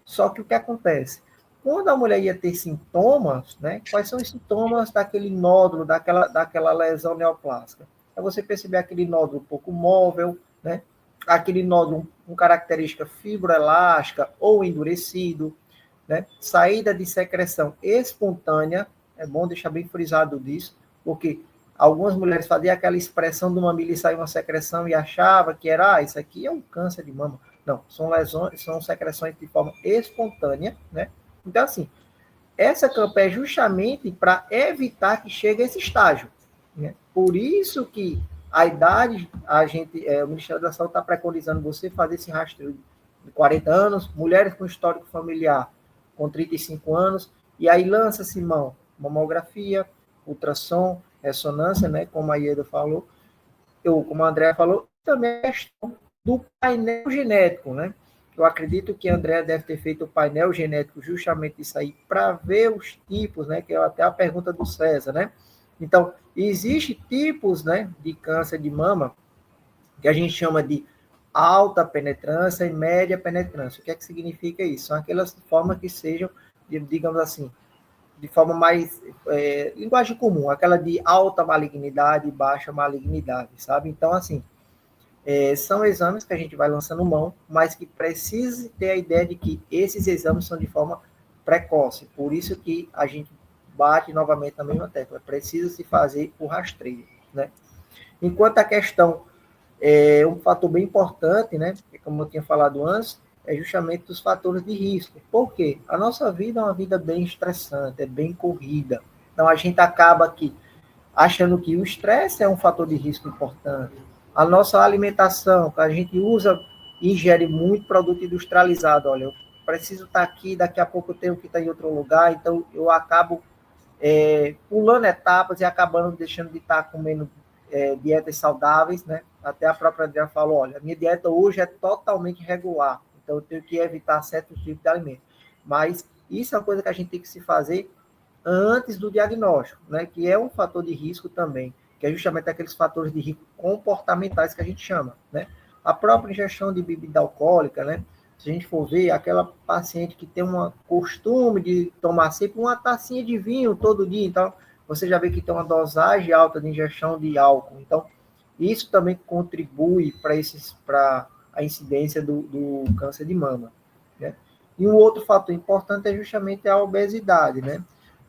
Só que o que acontece? Quando a mulher ia ter sintomas, né? Quais são os sintomas daquele nódulo, daquela lesão neoplásica? É você perceber aquele nódulo um pouco móvel, né? Aquele nódulo com característica fibroelástica ou endurecido, né? Saída de secreção espontânea, é bom deixar bem frisado disso, porque algumas mulheres faziam aquela expressão do mamilo e saía uma secreção e achava que era, isso aqui é um câncer de mama. Não, são lesões, são secreções de forma espontânea, né? Então, assim, essa campanha é justamente para evitar que chegue a esse estágio, né? Por isso que a idade, o Ministério da Saúde está preconizando você fazer esse rastreio de 40 anos, mulheres com histórico familiar com 35 anos, e aí lança-se mão mamografia, ultrassom, ressonância, né, como a Ieda falou, como a Andréa falou, também a questão do painel genético, né? Eu acredito que a Andréa deve ter feito o painel genético justamente isso aí, para ver os tipos, né? Que é até a pergunta do César, né? Então, existem tipos, né, de câncer de mama que a gente chama de alta penetrância e média penetrância. O que é que significa isso? São aquelas formas que sejam, digamos assim, de forma mais linguagem comum, aquela de alta malignidade e baixa malignidade, sabe? Então, assim, são exames que a gente vai lançando mão, mas que precisa ter a ideia de que esses exames são de forma precoce. Por isso que a gente bate novamente na mesma tecla. Precisa se fazer o rastreio, né? Enquanto a questão um fator bem importante, né? Como eu tinha falado antes, é justamente os fatores de risco. Por quê? A nossa vida é uma vida bem estressante, é bem corrida. Então, a gente acaba aqui achando que o estresse é um fator de risco importante. A nossa alimentação, que a gente usa e ingere muito produto industrializado. Olha, eu preciso estar aqui, daqui a pouco eu tenho que estar em outro lugar, então eu acabo pulando etapas e acabando deixando de estar comendo dietas saudáveis, né? Até a própria Andrea falou, olha, a minha dieta hoje é totalmente regular, então eu tenho que evitar certos tipos de alimentos. Mas isso é uma coisa que a gente tem que se fazer antes do diagnóstico, né? Que é um fator de risco também, que é justamente aqueles fatores de risco comportamentais que a gente chama, né? A própria ingestão de bebida alcoólica, né? Se a gente for ver, aquela paciente que tem um costume de tomar sempre uma tacinha de vinho todo dia, então você já vê que tem uma dosagem alta de ingestão de álcool. Então, Isso também contribui para a incidência do câncer de mama, né? E um outro fator importante é justamente a obesidade, né?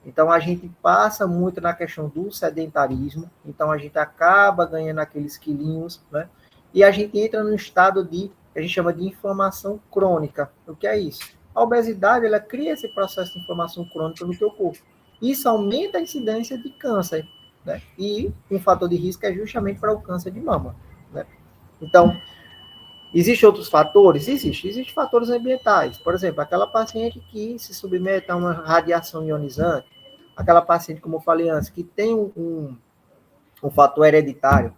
Então, a gente passa muito na questão do sedentarismo, então a gente acaba ganhando aqueles quilinhos, né? E a gente entra no estado de, que a gente chama de inflamação crônica. O que é isso? A obesidade, ela cria esse processo de inflamação crônica no teu corpo. Isso aumenta a incidência de câncer, né? E um fator de risco é justamente para o câncer de mama, né? Então, existem outros fatores? Existem fatores ambientais. Por exemplo, aquela paciente que se submete a uma radiação ionizante, aquela paciente, como eu falei antes, que tem um fator hereditário.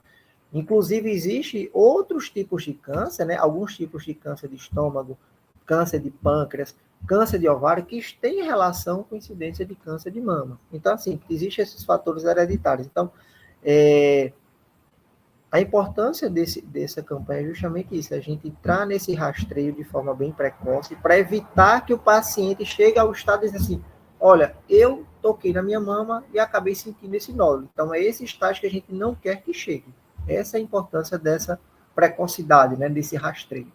Inclusive, existem outros tipos de câncer, né? Alguns tipos de câncer de estômago, câncer de pâncreas, câncer de ovário, que têm relação com incidência de câncer de mama. Então, assim, existem esses fatores hereditários. Então, a importância dessa campanha é justamente isso, a gente entrar nesse rastreio de forma bem precoce para evitar que o paciente chegue ao estado de dizer assim, olha, eu toquei na minha mama e acabei sentindo esse nódulo. Então, é esse estágio que a gente não quer que chegue. Essa é a importância dessa precocidade, né, desse rastreio.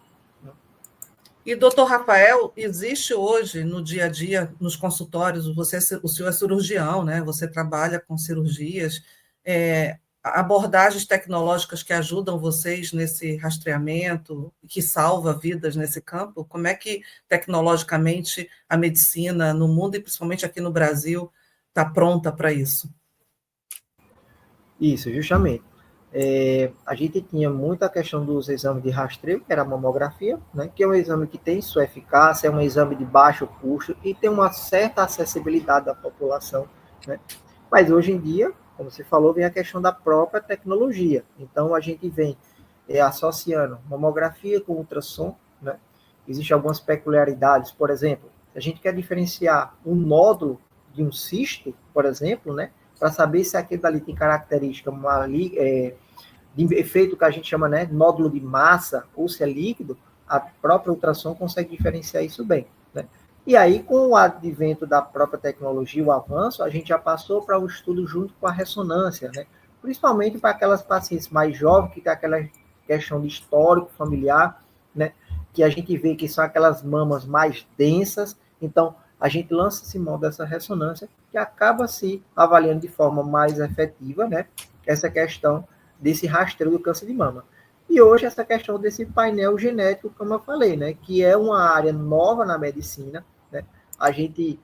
E, doutor Rafael, existe hoje, no dia a dia, nos consultórios, o senhor é cirurgião, né? Você trabalha com cirurgias, abordagens tecnológicas que ajudam vocês nesse rastreamento, que salva vidas nesse campo? Como é que, tecnologicamente, a medicina no mundo, e principalmente aqui no Brasil, está pronta para isso? Isso, justamente. A gente tinha muita questão dos exames de rastreio, que era a mamografia, né, que é um exame que tem sua eficácia, é um exame de baixo custo e tem uma certa acessibilidade da população, né? Mas hoje em dia, como você falou, vem a questão da própria tecnologia. Então, a gente vem associando mamografia com ultrassom, né? Existem algumas peculiaridades, por exemplo, a gente quer diferenciar um nódulo de um cisto, por exemplo, né, para saber se aquele dali tem característica de efeito que a gente chama, né, nódulo de massa, ou se é líquido, a própria ultrassom consegue diferenciar isso bem, né? E aí, com o advento da própria tecnologia, o avanço, a gente já passou para o estudo junto com a ressonância, né? Principalmente para aquelas pacientes mais jovens, que tem aquela questão de histórico familiar, né? Que a gente vê que são aquelas mamas mais densas, então a gente lança esse mão dessa ressonância, que acaba se avaliando de forma mais efetiva, né, essa questão desse rastreio do câncer de mama. E hoje essa questão desse painel genético, como eu falei, né, que é uma área nova na medicina, né? A gente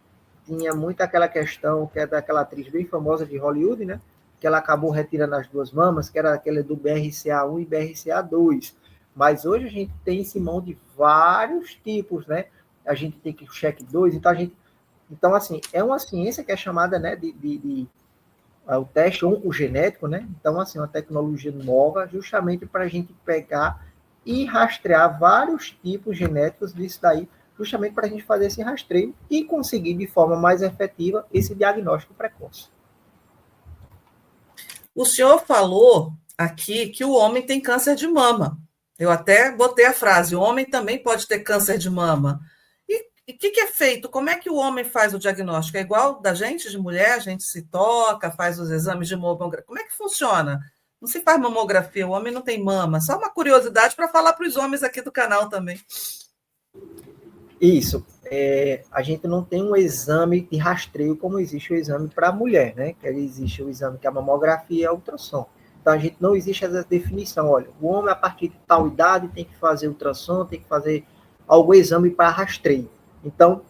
tinha muito aquela questão que é daquela atriz bem famosa de Hollywood, né, que ela acabou retirando as duas mamas, que era aquele do BRCA1 e BRCA2. Mas hoje a gente tem esse mão de vários tipos, né? A gente tem que check 2, então assim, é uma ciência que é chamada, né, o teste oncogenético, né? Então, assim, uma tecnologia nova, justamente para a gente pegar e rastrear vários tipos genéticos disso daí, justamente para a gente fazer esse rastreio e conseguir de forma mais efetiva esse diagnóstico precoce. O senhor falou aqui que o homem tem câncer de mama. Eu até botei a frase, o homem também pode ter câncer de mama. E o que é feito? Como é que o homem faz o diagnóstico? É igual da gente, de mulher, a gente se toca, faz os exames de mamografia. Como é que funciona? Não se faz mamografia, o homem não tem mama. Só uma curiosidade para falar para os homens aqui do canal também. Isso. A gente não tem um exame de rastreio como existe o exame para a mulher, né? Que existe o exame que é a mamografia e a ultrassom. Então, a gente não existe essa definição. Olha, o homem, a partir de tal idade, tem que fazer ultrassom, tem que fazer algum exame para rastreio. Então,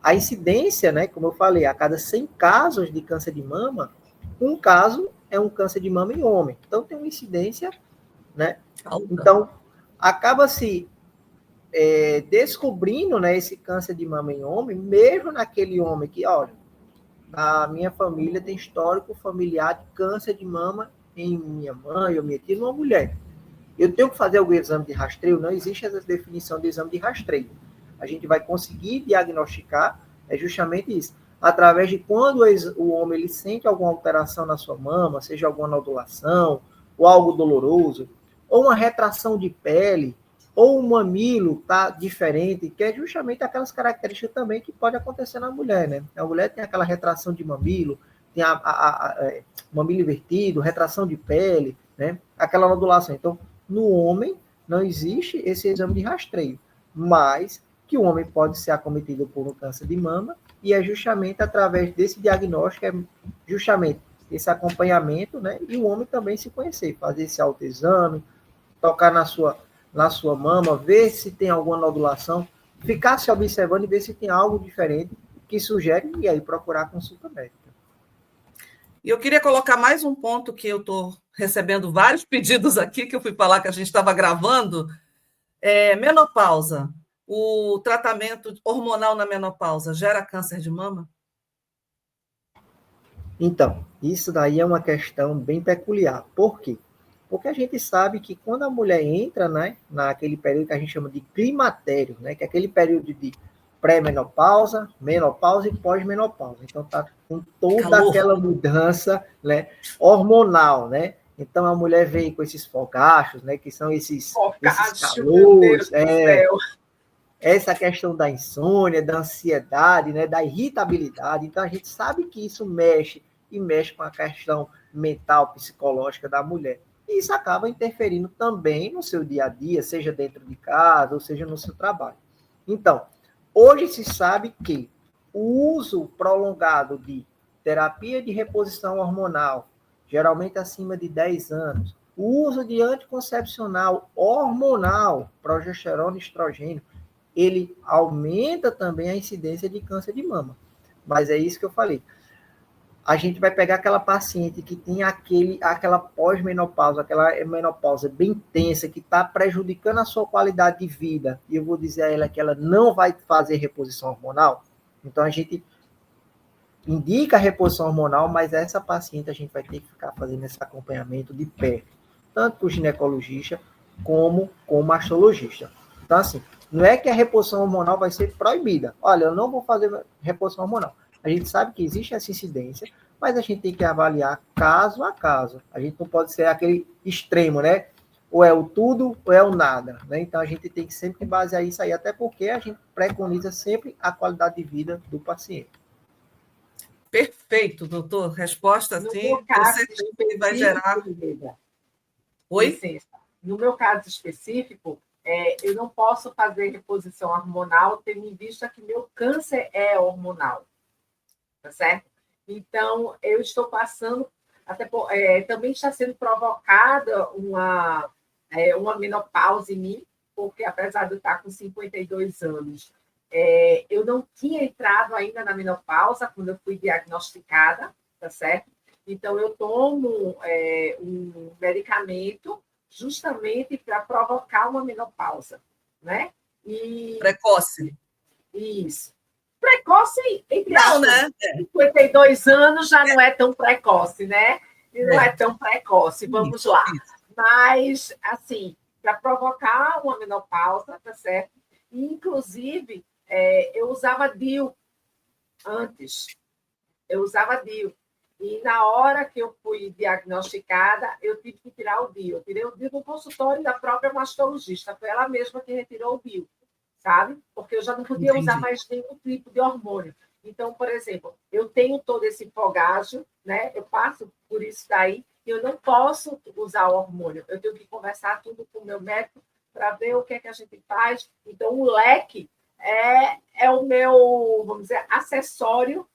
a incidência, né, como eu falei, a cada 100 casos de câncer de mama, um caso é um câncer de mama em homem. Então, tem uma incidência, né? Então, acaba-se descobrindo, né, esse câncer de mama em homem, mesmo naquele homem que, olha, a minha família tem histórico familiar de câncer de mama em minha mãe ou minha tia, numa mulher. Eu tenho que fazer algum exame de rastreio? Não existe essa definição de exame de rastreio. A gente vai conseguir diagnosticar, é justamente isso, através de quando o homem ele sente alguma alteração na sua mama, seja alguma nodulação, ou algo doloroso, ou uma retração de pele, ou o mamilo está diferente, que é justamente aquelas características também que pode acontecer na mulher, né? A mulher tem aquela retração de mamilo, tem mamilo invertido, retração de pele, né? Aquela nodulação. Então, no homem, não existe esse exame de rastreio, mas que o homem pode ser acometido por um câncer de mama, e é justamente através desse diagnóstico, é justamente esse acompanhamento, né? E o homem também se conhecer, fazer esse autoexame, tocar na sua mama, ver se tem alguma nodulação, ficar se observando e ver se tem algo diferente que sugere, e aí procurar consulta médica. E eu queria colocar mais um ponto que eu estou recebendo vários pedidos aqui, que eu fui falar que a gente estava gravando, menopausa. O tratamento hormonal na menopausa gera câncer de mama? Então, isso daí é uma questão bem peculiar. Por quê? Porque a gente sabe que quando a mulher entra, né, naquele período que a gente chama de climatério, né, que é aquele período de pré-menopausa, menopausa e pós-menopausa. Então, tá com toda aquela mudança, né, hormonal, né? Então, a mulher vem com esses fogachos, né, que são esses calores, essa questão da insônia, da ansiedade, né, da irritabilidade. Então, a gente sabe que isso mexe com a questão mental, psicológica da mulher. E isso acaba interferindo também no seu dia a dia, seja dentro de casa, ou seja no seu trabalho. Então, hoje se sabe que o uso prolongado de terapia de reposição hormonal, geralmente acima de 10 anos, o uso de anticoncepcional hormonal, progesterona e estrogênio, ele aumenta também a incidência de câncer de mama. Mas é isso que eu falei. A gente vai pegar aquela paciente que tem aquela pós-menopausa, aquela menopausa bem tensa, que está prejudicando a sua qualidade de vida, e eu vou dizer a ela que ela não vai fazer reposição hormonal. Então, a gente indica a reposição hormonal, mas essa paciente a gente vai ter que ficar fazendo esse acompanhamento de perto, tanto com o ginecologista como com o mastologista. Então, assim, não é que a reposição hormonal vai ser proibida. Olha, eu não vou fazer reposição hormonal. A gente sabe que existe essa incidência, mas a gente tem que avaliar caso a caso. A gente não pode ser aquele extremo, né? Ou é o tudo ou é o nada, né? Então, a gente tem que sempre basear isso aí, até porque a gente preconiza sempre a qualidade de vida do paciente. Perfeito, doutor. Resposta, no sim, meu caso que vai gerar... Oi? Licença. No meu caso específico, eu não posso fazer reposição hormonal, tendo em vista que meu câncer é hormonal, tá certo? Então, eu estou passando, também está sendo provocada uma menopausa em mim, porque apesar de eu estar com 52 anos, eu não tinha entrado ainda na menopausa quando eu fui diagnosticada, tá certo? Então, eu tomo um medicamento justamente para provocar uma menopausa, né? Precoce. Isso. Precoce, entre aspas, né? 52 anos já não é tão precoce, né? Não é tão precoce, vamos lá. Mas, assim, para provocar uma menopausa, tá certo? E, inclusive, eu usava DIU antes. Eu usava DIU. E na hora que eu fui diagnosticada, eu tive que tirar o DIU. Eu tirei o DIU no consultório da própria mastologista. Foi ela mesma que retirou o DIU, sabe? Porque eu já não podia usar mais nenhum tipo de hormônio. Então, por exemplo, eu tenho todo esse fogágio, né? Eu passo por isso daí, e eu não posso usar o hormônio. Eu tenho que conversar tudo com o meu médico para ver o que é que a gente faz. Então, o leque é o meu, vamos dizer, acessório,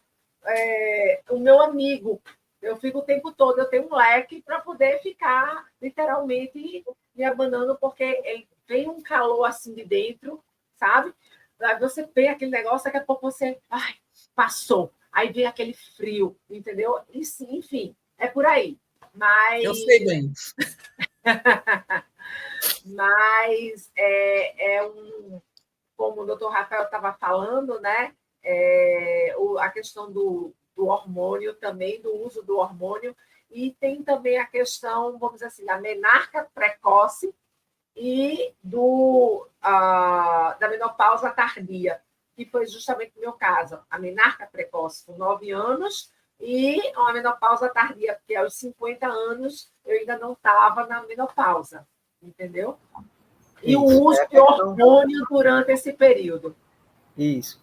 o meu amigo. Eu fico o tempo todo, eu tenho um leque para poder ficar literalmente me abanando, porque vem um calor assim de dentro, sabe? Aí você vê aquele negócio, daqui a pouco você passou. Aí vem aquele frio, entendeu? Enfim, é por aí. Mas... Eu sei bem. Mas como o doutor Rafael estava falando, né? A questão do hormônio também, do uso do hormônio, e tem também a questão, vamos dizer assim, da menarca precoce e da menopausa tardia, que foi justamente o meu caso. A menarca precoce com 9 anos e a menopausa tardia, porque aos 50 anos eu ainda não estava na menopausa, entendeu? E o uso de hormônio durante esse período. Isso.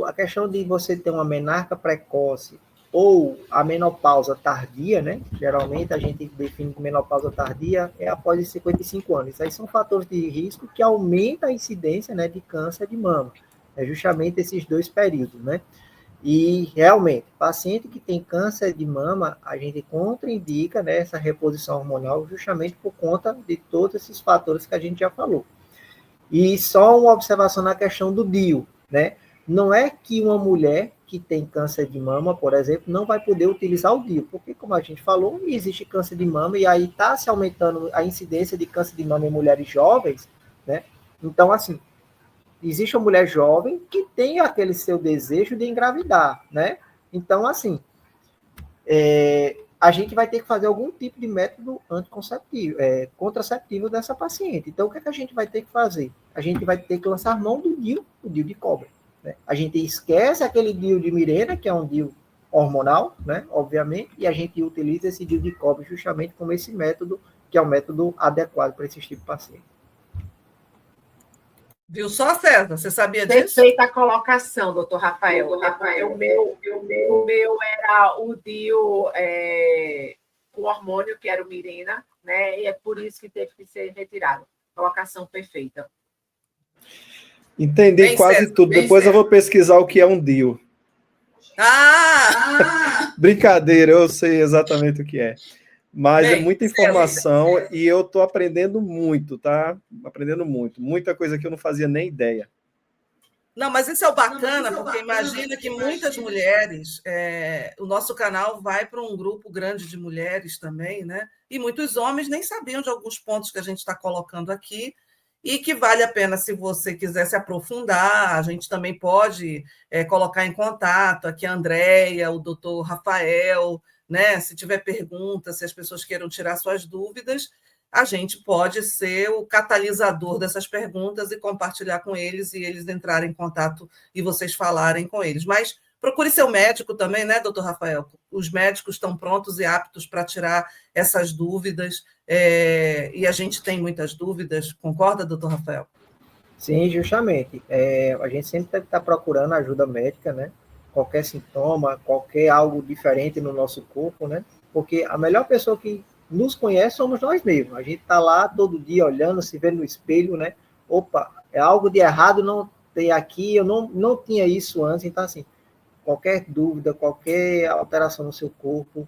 A questão de você ter uma menarca precoce ou a menopausa tardia, né? Geralmente a gente define que menopausa tardia é após os 55 anos. Isso aí são fatores de risco que aumentam a incidência, né, de câncer de mama. É justamente esses dois períodos, né? E realmente, paciente que tem câncer de mama, a gente contraindica, né, essa reposição hormonal justamente por conta de todos esses fatores que a gente já falou. E só uma observação na questão do DIU, né? Não é que uma mulher que tem câncer de mama, por exemplo, não vai poder utilizar o DIU, porque, como a gente falou, existe câncer de mama e aí está se aumentando a incidência de câncer de mama em mulheres jovens, né? Então, assim, existe uma mulher jovem que tem aquele seu desejo de engravidar, né? Então, assim, a gente vai ter que fazer algum tipo de método anticonceptivo, contraceptivo dessa paciente. Então, o que é que a gente vai ter que fazer? A gente vai ter que lançar mão do DIU, o DIU de cobre. Né? A gente esquece aquele DIU de Mirena, que é um DIU hormonal, né? Obviamente, e a gente utiliza esse DIU de cobre justamente como esse método, que é o método adequado para esse tipo de paciente. Viu só, César? Você sabia disso? Perfeita colocação, doutor Rafael. O meu era o DIU, o hormônio, que era o Mirena, né? E é por isso que teve que ser retirado. Colocação perfeita. Entendi Bem quase certo, tudo. bem Depois certo. eu vou pesquisar o que é um DIU. Brincadeira, eu sei exatamente o que é. Mas é muita informação e eu estou aprendendo muito, tá? Aprendendo muito. Muita coisa que eu não fazia nem ideia. Não, mas isso é o bacana, porque imagina que muitas mulheres, o nosso canal vai para um grupo grande de mulheres também, né? E muitos homens nem sabiam de alguns pontos que a gente está colocando aqui, e que vale a pena, se você quiser se aprofundar, a gente também pode colocar em contato aqui a Andréia, o doutor Rafael, né? Se tiver perguntas, se as pessoas queiram tirar suas dúvidas, a gente pode ser o catalisador dessas perguntas e compartilhar com eles e eles entrarem em contato e vocês falarem com eles. Mas procure seu médico também, né, doutor Rafael? Os médicos estão prontos e aptos para tirar essas dúvidas, e a gente tem muitas dúvidas, concorda, doutor Rafael? Sim, justamente. A gente sempre deve estar procurando ajuda médica, né? Qualquer sintoma, qualquer algo diferente no nosso corpo, né? Porque a melhor pessoa que nos conhece somos nós mesmos. A gente está lá todo dia olhando, se vendo no espelho, né? Opa, é algo de errado, não tem aqui, eu não tinha isso antes. Então, assim, qualquer dúvida, qualquer alteração no seu corpo,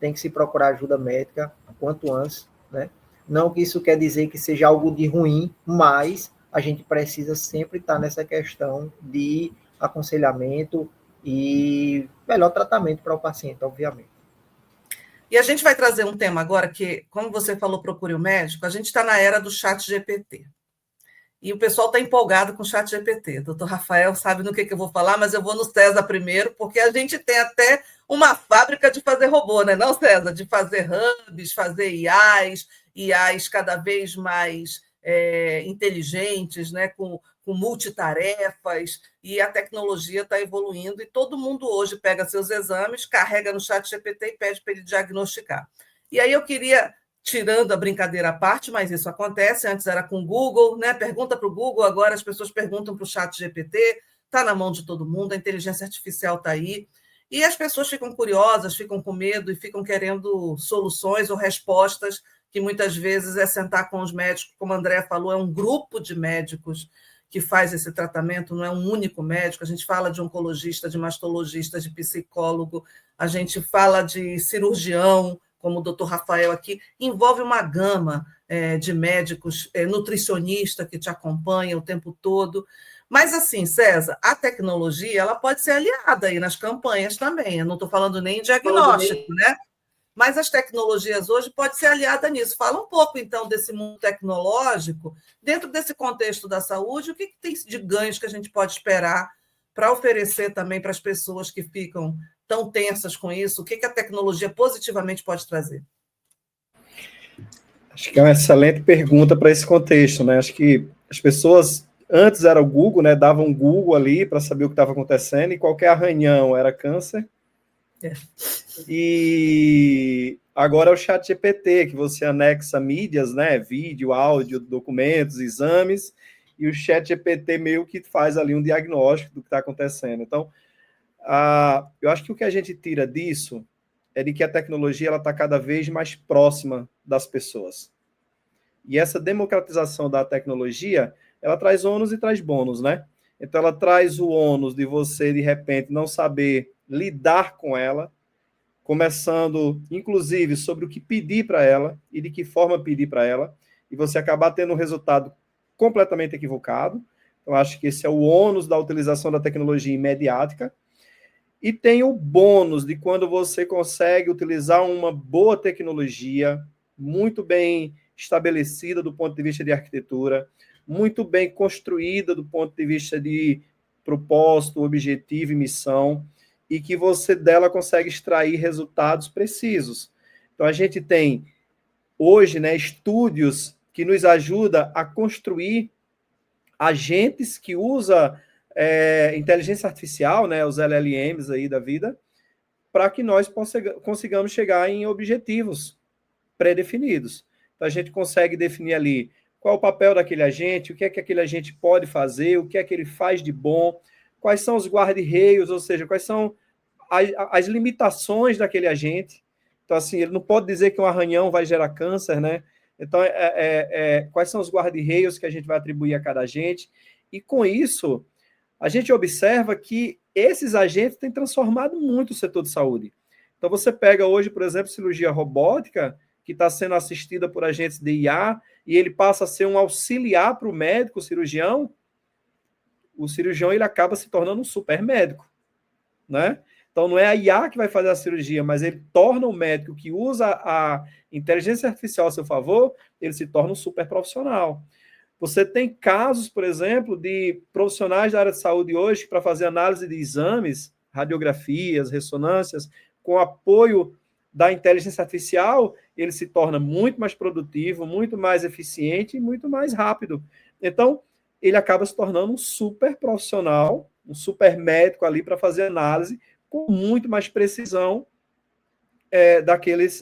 tem que se procurar ajuda médica quanto antes, né? Não que isso quer dizer que seja algo de ruim, mas a gente precisa sempre estar nessa questão de aconselhamento e melhor tratamento para o paciente, obviamente. E a gente vai trazer um tema agora que, como você falou, procure o médico, a gente está na era do chat GPT. E o pessoal está empolgado com o chat GPT. Doutor Rafael sabe no que eu vou falar, mas eu vou no César primeiro, porque a gente tem até uma fábrica de fazer robô, né? Não, César? De fazer hubs, fazer IAs cada vez mais inteligentes, né? com multitarefas, e a tecnologia está evoluindo, e todo mundo hoje pega seus exames, carrega no chat GPT e pede para ele diagnosticar. E aí eu queria, tirando a brincadeira à parte, mas isso acontece, antes era com o Google, né? Pergunta para o Google, agora as pessoas perguntam para o chat GPT, está na mão de todo mundo, a inteligência artificial está aí, e as pessoas ficam curiosas, ficam com medo e ficam querendo soluções ou respostas, que muitas vezes é sentar com os médicos, como a Andrea falou, é um grupo de médicos que faz esse tratamento, não é um único médico, a gente fala de oncologista, de mastologista, de psicólogo, a gente fala de cirurgião, como o doutor Rafael aqui, envolve uma gama de médicos, nutricionista que te acompanha o tempo todo. Mas, assim, César, a tecnologia ela pode ser aliada aí nas campanhas também. Eu não estou falando nem em diagnóstico, né? Mas as tecnologias hoje podem ser aliadas nisso. Fala um pouco, então, desse mundo tecnológico, dentro desse contexto da saúde, o que tem de ganhos que a gente pode esperar para oferecer também para as pessoas que ficam tão tensas com isso? O que a tecnologia positivamente pode trazer? Acho que é uma excelente pergunta para esse contexto, né? Acho que as pessoas, antes era o Google, né? Davam um Google ali para saber o que estava acontecendo, e qualquer arranhão era câncer. E agora é o chat GPT, que você anexa mídias, né? Vídeo, áudio, documentos, exames, e o chat GPT meio que faz ali um diagnóstico do que está acontecendo. Então, Eu acho que o que a gente tira disso é de que a tecnologia está cada vez mais próxima das pessoas. E essa democratização da tecnologia, ela traz ônus e traz bônus, né? Então, ela traz o ônus de você, de repente, não saber lidar com ela, começando, inclusive, sobre o que pedir para ela e de que forma pedir para ela, e você acabar tendo um resultado completamente equivocado. Então, acho que esse é o ônus da utilização da tecnologia imediática. E tem o bônus de quando você consegue utilizar uma boa tecnologia, muito bem estabelecida do ponto de vista de arquitetura, muito bem construída do ponto de vista de propósito, objetivo e missão, e que você dela consegue extrair resultados precisos. Então, a gente tem hoje, né, estúdios que nos ajudam a construir agentes que usam inteligência artificial, né, os LLMs aí da vida, para que nós consigamos chegar em objetivos pré-definidos. Então, a gente consegue definir ali qual é o papel daquele agente, o que é que aquele agente pode fazer, o que é que ele faz de bom, quais são os guarda-reios, ou seja, quais são as limitações daquele agente. Então, assim, ele não pode dizer que um arranhão vai gerar câncer, né? Então, quais são os guarda-reios que a gente vai atribuir a cada agente? E, com isso, a gente observa que esses agentes têm transformado muito o setor de saúde. Então, você pega hoje, por exemplo, cirurgia robótica, que está sendo assistida por agentes de IA, e ele passa a ser um auxiliar para o médico, o cirurgião ele acaba se tornando um super médico, né? Então, não é a IA que vai fazer a cirurgia, mas ele torna o médico que usa a inteligência artificial a seu favor, ele se torna um super profissional. Você tem casos, por exemplo, de profissionais da área de saúde hoje para fazer análise de exames, radiografias, ressonâncias, com apoio da inteligência artificial, ele se torna muito mais produtivo, muito mais eficiente e muito mais rápido. Então, ele acaba se tornando um super profissional, um super médico ali para fazer análise com muito mais precisão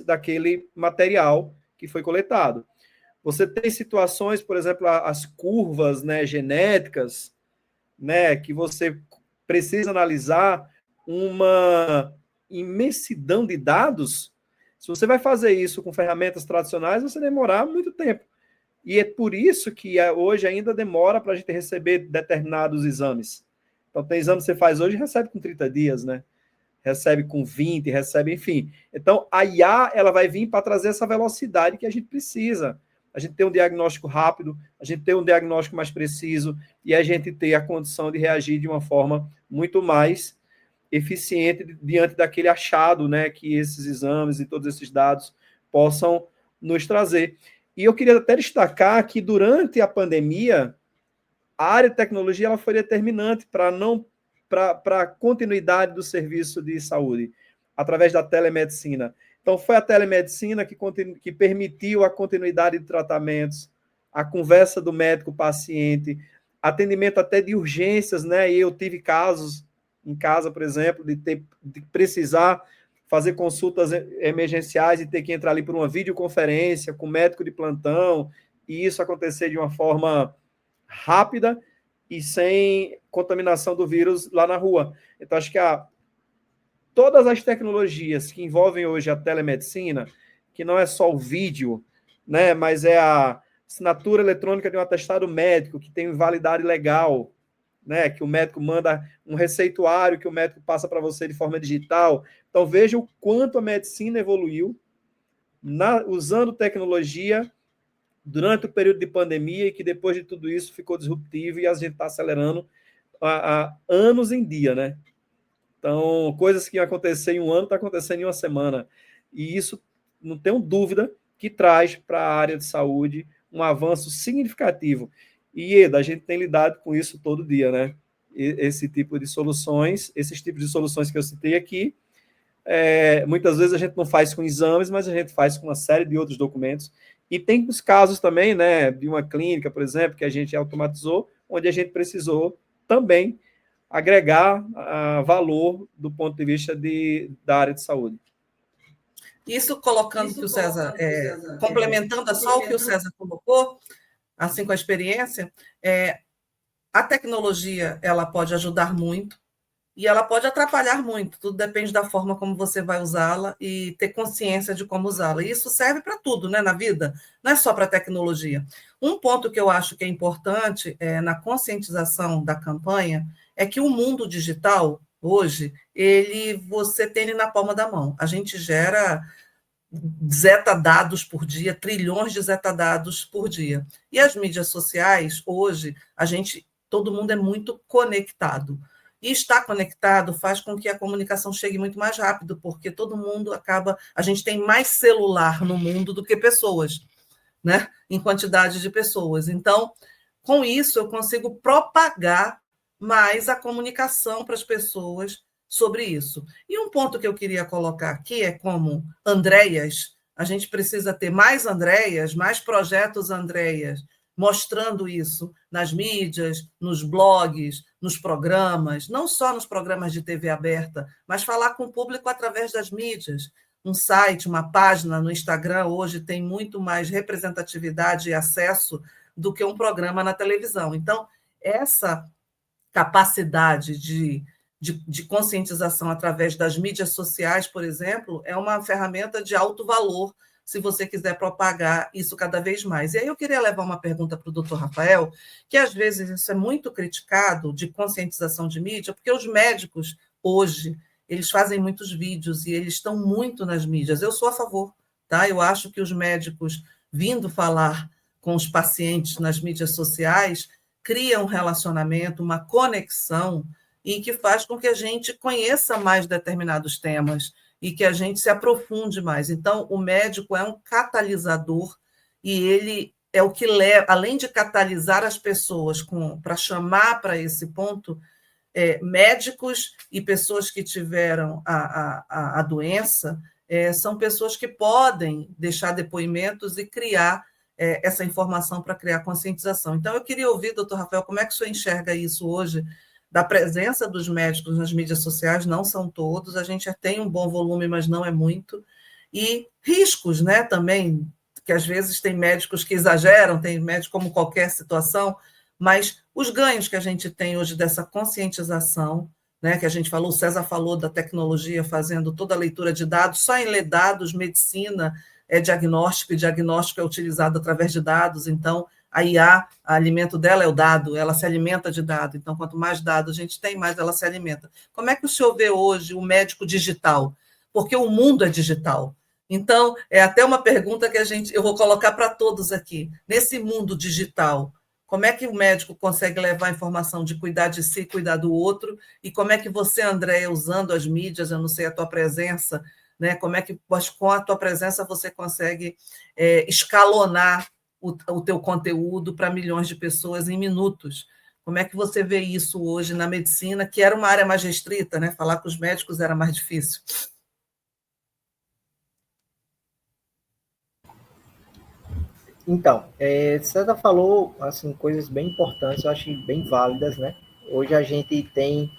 daquele material que foi coletado. Você tem situações, por exemplo, as curvas, né, genéticas, né, que você precisa analisar uma imensidão de dados. Se você vai fazer isso com ferramentas tradicionais, você demorar muito tempo. E é por isso que hoje ainda demora para a gente receber determinados exames. Então, tem exame que você faz hoje e recebe com 30 dias, né? Recebe com 20, recebe, enfim. Então, a IA ela vai vir para trazer essa velocidade que a gente precisa. A gente ter um diagnóstico rápido, a gente ter um diagnóstico mais preciso e a gente ter a condição de reagir de uma forma muito mais eficiente diante daquele achado, né, que esses exames e todos esses dados possam nos trazer. E eu queria até destacar que durante a pandemia, a área de tecnologia ela foi determinante para a continuidade do serviço de saúde, através da telemedicina. Então, foi a telemedicina que permitiu a continuidade de tratamentos, a conversa do médico-paciente, atendimento até de urgências, né? E eu tive casos em casa, por exemplo, de precisar fazer consultas emergenciais e ter que entrar ali por uma videoconferência com o médico de plantão, e isso acontecer de uma forma rápida e sem contaminação do vírus lá na rua. Então, acho que todas as tecnologias que envolvem hoje a telemedicina, que não é só o vídeo, né, mas é a assinatura eletrônica de um atestado médico, que tem validade legal, né, que o médico manda um receituário que o médico passa para você de forma digital. Então, veja o quanto a medicina evoluiu usando tecnologia durante o período de pandemia e que depois de tudo isso ficou disruptivo e a gente está acelerando há anos em dia, né? Então, coisas que iam acontecer em um ano, está acontecendo em uma semana. E isso, não tenho dúvida, que traz para a área de saúde um avanço significativo. E, Eda, a gente tem lidado com isso todo dia, né? Esses tipos de soluções que eu citei aqui, muitas vezes a gente não faz com exames, mas a gente faz com uma série de outros documentos. E tem os casos também, né, de uma clínica, por exemplo, que a gente automatizou, onde a gente precisou também agregar valor do ponto de vista da área de saúde. Isso colocando que o César, complementando só o que o César colocou, assim com a experiência, a tecnologia ela pode ajudar muito, e ela pode atrapalhar muito, tudo depende da forma como você vai usá-la e ter consciência de como usá-la. E isso serve para tudo, né, na vida, não é só para a tecnologia. Um ponto que eu acho que é importante na conscientização da campanha é que o mundo digital, hoje, você tem ele na palma da mão. A gente gera zetadados por dia, trilhões de zetadados por dia. E as mídias sociais, hoje, todo mundo é muito conectado. E estar conectado faz com que a comunicação chegue muito mais rápido, porque todo mundo a gente tem mais celular no mundo do que pessoas, né? Em quantidade de pessoas. Então, com isso, eu consigo propagar mais a comunicação para as pessoas sobre isso. E um ponto que eu queria colocar aqui é como Andréas, a gente precisa ter mais Andréas, mais projetos Andréas, mostrando isso nas mídias, nos blogs, nos programas, não só nos programas de TV aberta, mas falar com o público através das mídias. Um site, uma página no Instagram hoje tem muito mais representatividade e acesso do que um programa na televisão. Então, essa capacidade de conscientização através das mídias sociais, por exemplo, é uma ferramenta de alto valor se você quiser propagar isso cada vez mais. E aí eu queria levar uma pergunta para o doutor Rafael, que às vezes isso é muito criticado, de conscientização de mídia, porque os médicos, hoje, eles fazem muitos vídeos e eles estão muito nas mídias. Eu sou a favor, tá? Eu acho que os médicos vindo falar com os pacientes nas mídias sociais cria um relacionamento, uma conexão, e que faz com que a gente conheça mais determinados temas e que a gente se aprofunde mais. Então, o médico é um catalisador e ele é o que leva, além de catalisar as pessoas para chamar para esse ponto, médicos e pessoas que tiveram a doença são pessoas que podem deixar depoimentos e criar essa informação para criar conscientização. Então, eu queria ouvir, doutor Rafael, como é que o senhor enxerga isso hoje, da presença dos médicos nas mídias sociais? Não são todos, a gente tem um bom volume, mas não é muito, e riscos, né, também, que às vezes tem médicos que exageram, tem médicos como qualquer situação, mas os ganhos que a gente tem hoje dessa conscientização, né, que a gente falou, o César falou da tecnologia fazendo toda a leitura de dados, só em ler dados, medicina é diagnóstico, e diagnóstico é utilizado através de dados, então a IA, o alimento dela é o dado, ela se alimenta de dado, então quanto mais dados a gente tem, mais ela se alimenta. Como é que o senhor vê hoje o médico digital? Porque o mundo é digital. Então, é até uma pergunta que eu vou colocar para todos aqui. Nesse mundo digital, como é que o médico consegue levar a informação de cuidar de si, cuidar do outro? E como é que você, Andréia, usando as mídias, eu não sei a tua presença, né? Como é que com a tua presença você consegue escalonar o teu conteúdo para milhões de pessoas em minutos? Como é que você vê isso hoje na medicina, que era uma área mais restrita, né? Falar com os médicos era mais difícil. Então, César falou assim, coisas bem importantes, eu acho bem válidas, né? Hoje a gente tem,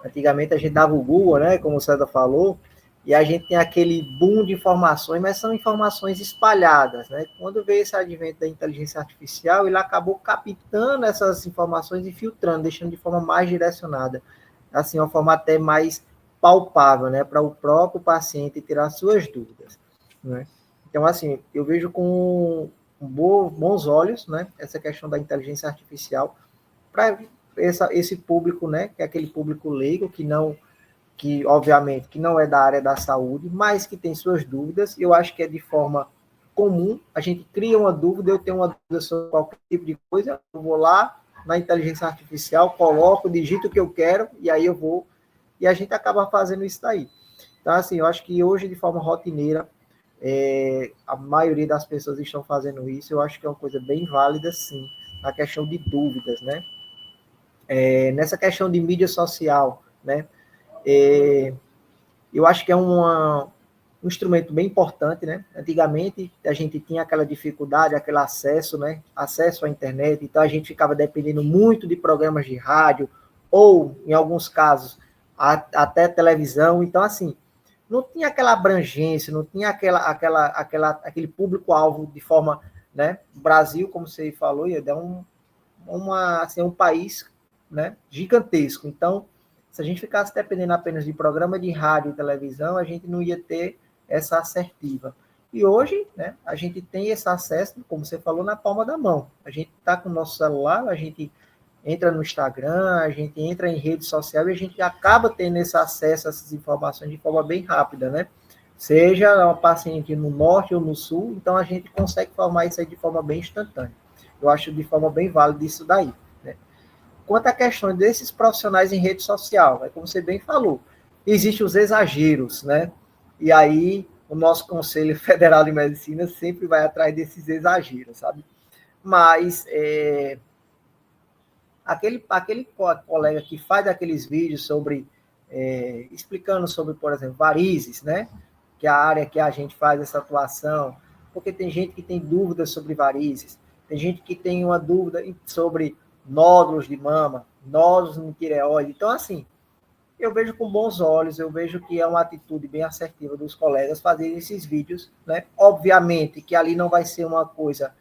antigamente a gente dava o Google, né? Como o César falou, e a gente tem aquele boom de informações, mas são informações espalhadas, né? Quando veio esse advento da inteligência artificial, ele acabou captando essas informações e filtrando, deixando de forma mais direcionada, assim, uma forma até mais palpável, né? Para o próprio paciente tirar suas dúvidas, né? Então, assim, eu vejo com bons olhos, né? Essa questão da inteligência artificial para esse público, né? Que é aquele público leigo que obviamente que não é da área da saúde, mas que tem suas dúvidas. Eu acho que é de forma comum. A gente cria uma dúvida, eu tenho uma dúvida sobre qualquer tipo de coisa, eu vou lá na inteligência artificial, coloco, digito o que eu quero e aí eu vou e a gente acaba fazendo isso daí. Então, assim, eu acho que hoje de forma rotineira a maioria das pessoas estão fazendo isso. Eu acho que é uma coisa bem válida, sim, na questão de dúvidas, né? Nessa questão de mídia social, né? Eu acho que é um instrumento bem importante, né? Antigamente, a gente tinha aquela dificuldade, aquele acesso, né? Acesso à internet, então a gente ficava dependendo muito de programas de rádio, ou, em alguns casos, até televisão. Então, assim, não tinha aquela abrangência, não tinha aquele público-alvo de forma, né? O Brasil, como você falou, é um país, né, gigantesco. Então, Se a gente ficasse dependendo apenas de programa de rádio e televisão, a gente não ia ter essa assertiva. E hoje, né, a gente tem esse acesso, como você falou, na palma da mão. A gente está com o nosso celular, a gente entra no Instagram, a gente entra em rede social e a gente acaba tendo esse acesso a essas informações de forma bem rápida, né? Seja uma paciente no norte ou no sul, então a gente consegue formar isso aí de forma bem instantânea. Eu acho de forma bem válida isso daí, né? Quanto à questão desses profissionais em rede social, é como você bem falou, existem os exageros, né? E aí o nosso Conselho Federal de Medicina sempre vai atrás desses exageros, sabe? Mas aquele colega que faz aqueles vídeos sobre explicando sobre, por exemplo, varizes, né? Que é a área que a gente faz essa atuação, porque tem gente que tem dúvidas sobre varizes, tem gente que tem uma dúvida sobre nódulos de mama, nódulos no tireoide. Então, assim, eu vejo com bons olhos, eu vejo que é uma atitude bem assertiva dos colegas fazerem esses vídeos, né? Obviamente que ali não vai ser uma coisa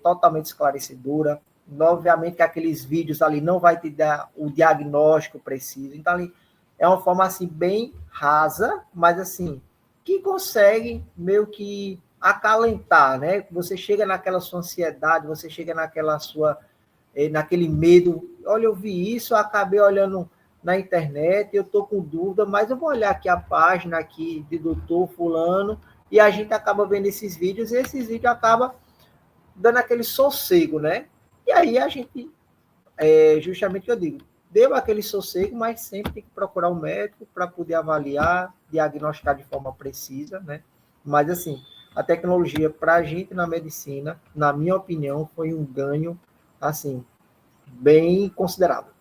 totalmente esclarecedora, obviamente que aqueles vídeos ali não vai te dar o diagnóstico preciso, então ali é uma forma assim bem rasa, mas assim, que consegue meio que acalentar, né? Você chega naquela sua ansiedade, você chega naquele medo, olha, eu vi isso, eu acabei olhando na internet, eu estou com dúvida, mas eu vou olhar aqui a página aqui de doutor fulano, e a gente acaba vendo esses vídeos, e esses vídeos acabam dando aquele sossego, né? E aí a gente, justamente o que eu digo, deu aquele sossego, mas sempre tem que procurar um médico para poder avaliar, diagnosticar de forma precisa, né? Mas, assim, a tecnologia para a gente na medicina, na minha opinião, foi um ganho, assim, bem considerável.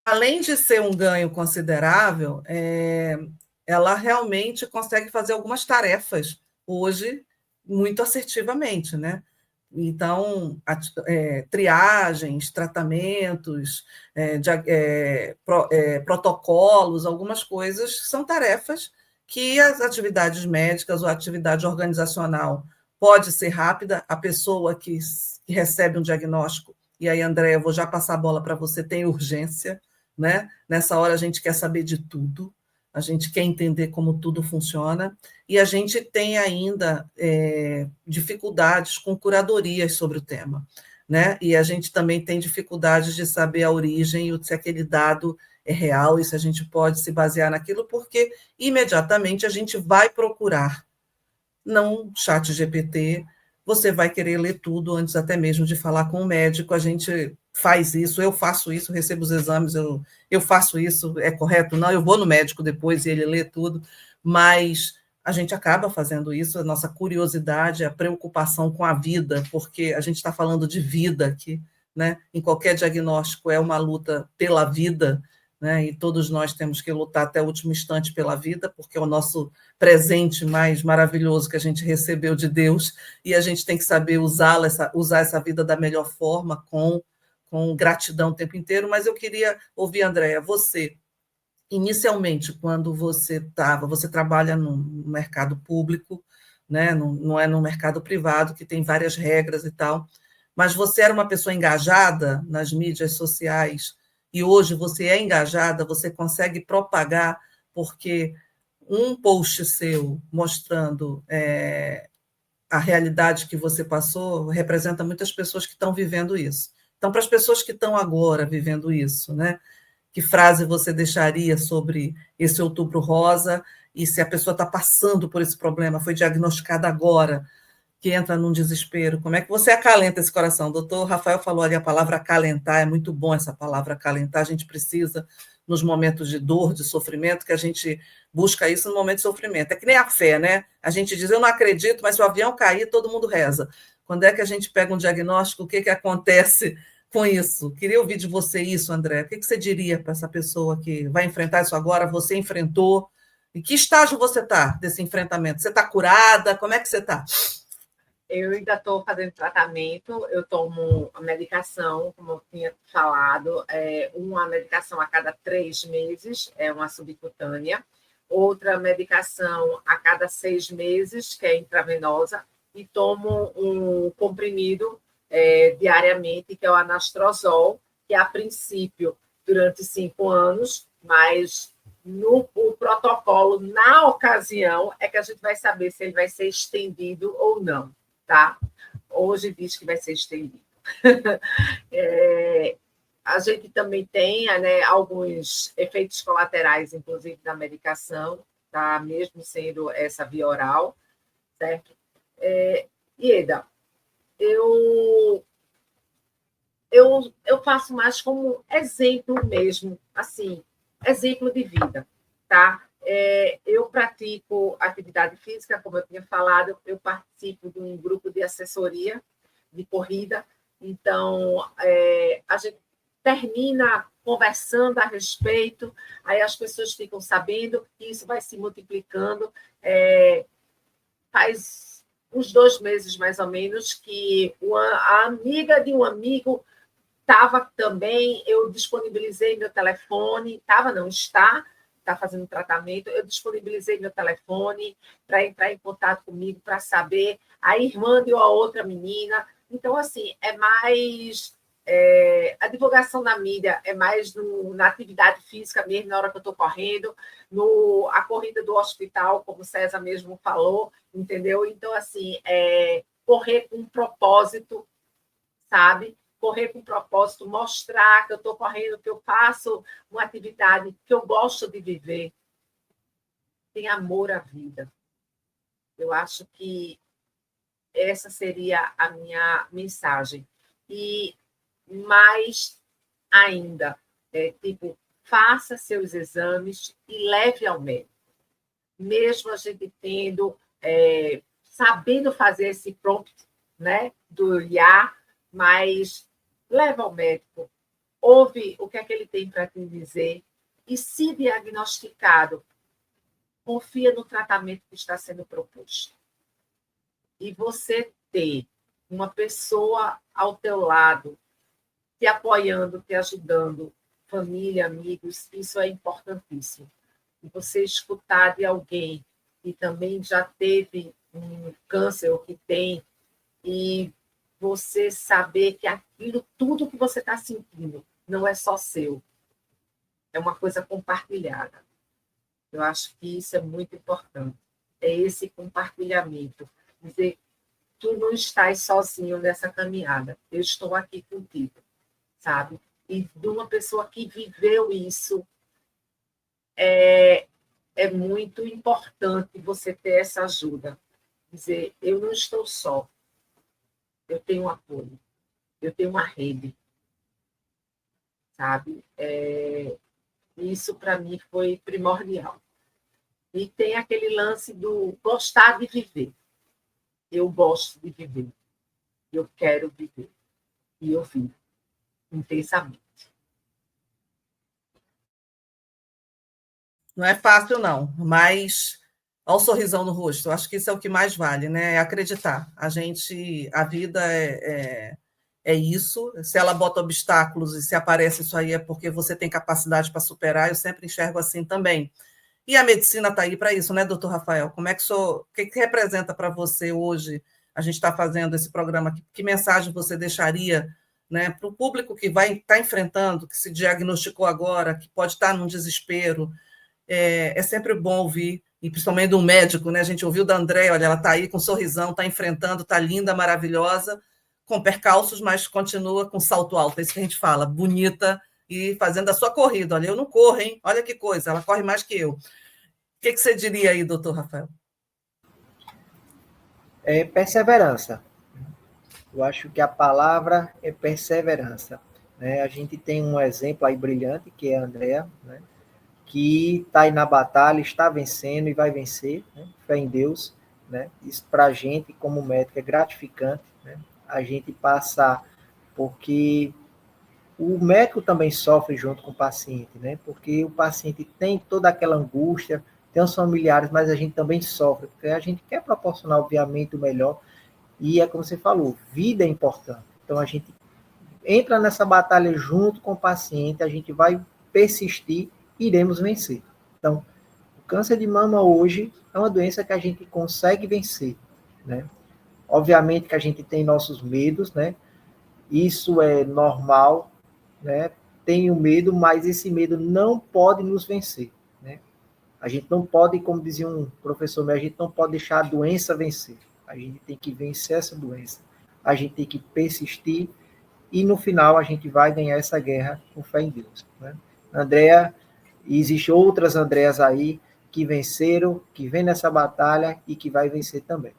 Além de ser um ganho considerável, ela realmente consegue fazer algumas tarefas hoje muito assertivamente, né? Então, triagens, tratamentos, protocolos, algumas coisas são tarefas que as atividades médicas ou a atividade organizacional pode ser rápida, a pessoa que recebe um diagnóstico, e aí, André, eu vou já passar a bola para você, tem urgência, né? Nessa hora a gente quer saber de tudo, a gente quer entender como tudo funciona, e a gente tem ainda dificuldades com curadorias sobre o tema, né? E a gente também tem dificuldades de saber a origem e se aquele dado é real e se a gente pode se basear naquilo, porque imediatamente a gente vai procurar, não chat GPT, você vai querer ler tudo antes até mesmo de falar com o médico, a gente faz isso, eu faço isso, recebo os exames, eu faço isso, é correto? Não, eu vou no médico depois e ele lê tudo, mas a gente acaba fazendo isso, a nossa curiosidade, a preocupação com a vida, porque a gente está falando de vida aqui, né? Em qualquer diagnóstico é uma luta pela vida, né? E todos nós temos que lutar até o último instante pela vida, porque é o nosso presente mais maravilhoso que a gente recebeu de Deus, e a gente tem que saber usar essa vida da melhor forma, com gratidão o tempo inteiro. Mas eu queria ouvir, Andréa, você, inicialmente, quando você trabalha no mercado público, né? Não é no mercado privado, que tem várias regras e tal, mas você era uma pessoa engajada nas mídias sociais, e hoje você é engajada, você consegue propagar, porque um post seu mostrando a realidade que você passou representa muitas pessoas que estão vivendo isso. Então, para as pessoas que estão agora vivendo isso, né? Que frase você deixaria sobre esse Outubro Rosa? E se a pessoa está passando por esse problema, foi diagnosticada agora, que entra num desespero, como é que você acalenta esse coração? O doutor Rafael falou ali a palavra acalentar, é muito bom essa palavra acalentar, a gente precisa, nos momentos de dor, de sofrimento, que a gente busca isso no momento de sofrimento. É que nem a fé, né? A gente diz, eu não acredito, mas se o avião cair, todo mundo reza. Quando é que a gente pega um diagnóstico, o que acontece com isso? Queria ouvir de você isso, André. O que você diria para essa pessoa que vai enfrentar isso agora? Você enfrentou. Em que estágio você está desse enfrentamento? Você está curada? Como é que você está? Eu ainda estou fazendo tratamento, eu tomo a medicação, como eu tinha falado, uma medicação a cada 3 meses, é uma subcutânea, outra medicação a cada 6 meses, que é intravenosa, e tomo um comprimido diariamente, que é o anastrozol, que a princípio durante 5 anos, mas o protocolo, na ocasião, é que a gente vai saber se ele vai ser estendido ou não, tá? Hoje diz que vai ser estendido. A gente também tem, né, alguns efeitos colaterais, inclusive, da medicação, tá? Mesmo sendo essa via oral, certo? Ieda, eu faço mais como exemplo mesmo, assim, exemplo de vida, tá? Eu pratico atividade física, como eu tinha falado, eu participo de um grupo de assessoria de corrida, então a gente termina conversando a respeito, aí as pessoas ficam sabendo, e isso vai se multiplicando. Faz uns 2 meses, mais ou menos, que a amiga de um amigo estava também, eu disponibilizei meu telefone, está fazendo tratamento, eu disponibilizei meu telefone para entrar em contato comigo, para saber, a irmã de uma outra menina. Então, assim, é mais... a divulgação na mídia é mais na atividade física mesmo, na hora que eu estou correndo, a corrida do hospital, como o César mesmo falou, entendeu? Então, assim, correr com um propósito, sabe? Correr com propósito, mostrar que eu estou correndo, que eu faço uma atividade que eu gosto de viver. Tem amor à vida. Eu acho que essa seria a minha mensagem. E mais ainda, tipo, faça seus exames e leve ao médico. Mesmo a gente tendo, sabendo fazer esse prompt, né, do IA, mas leva ao médico, ouve o que é que ele tem para te dizer, e, se diagnosticado, confia no tratamento que está sendo proposto. E você ter uma pessoa ao teu lado, te apoiando, te ajudando, família, amigos, isso é importantíssimo. E você escutar de alguém que também já teve um câncer, ou que tem, e você saber que aquilo, tudo que você está sentindo, não é só seu. É uma coisa compartilhada. Eu acho que isso é muito importante. É esse compartilhamento. Dizer, tu não estás sozinho nessa caminhada. Eu estou aqui contigo, sabe? E de uma pessoa que viveu isso, é muito importante você ter essa ajuda. Dizer, eu não estou só. Eu tenho um apoio. Eu tenho uma rede. Sabe? Isso, para mim, foi primordial. E tem aquele lance do gostar de viver. Eu gosto de viver. Eu quero viver. E eu vivo intensamente. Não é fácil, não, mas ao sorrisão no rosto, eu acho que isso é o que mais vale, né? É acreditar. A vida é isso. Se ela bota obstáculos e se aparece isso aí, é porque você tem capacidade para superar. Eu sempre enxergo assim também. E a medicina está aí para isso, né, doutor Rafael? O que representa para você hoje? A gente está fazendo esse programa. Que mensagem você deixaria, né, para o público que vai estar enfrentando, que se diagnosticou agora, que pode estar num desespero? É sempre bom ouvir, e principalmente de um médico, né? A gente ouviu da Andréia, olha, ela está aí com um sorrisão, está enfrentando, está linda, maravilhosa, com percalços, mas continua com salto alto, é isso que a gente fala, bonita e fazendo a sua corrida. Olha, eu não corro, hein? Olha que coisa, ela corre mais que eu. O que você diria aí, doutor Rafael? Perseverança. Eu acho que a palavra é perseverança. Né? A gente tem um exemplo aí brilhante, que é a Andréia, né? Que está aí na batalha, está vencendo e vai vencer, né? Fé em Deus, né? Isso para a gente, como médico, é gratificante, né? A gente passar, porque o médico também sofre junto com o paciente, né? Porque o paciente tem toda aquela angústia, tem os familiares, mas a gente também sofre, porque a gente quer proporcionar, obviamente, o melhor, e é como você falou, vida é importante. Então, a gente entra nessa batalha junto com o paciente, a gente vai persistir, iremos vencer. Então, o câncer de mama hoje é uma doença que a gente consegue vencer, né? Obviamente que a gente tem nossos medos, né? Isso é normal, né? Tem o medo, mas esse medo não pode nos vencer, né? A gente não pode, como dizia um professor meu, a gente não pode deixar a doença vencer. A gente tem que vencer essa doença. A gente tem que persistir e, no final, a gente vai ganhar essa guerra com fé em Deus, né? Andréa, e existem outras Andréas aí que venceram, que vem nessa batalha e que vai vencer também.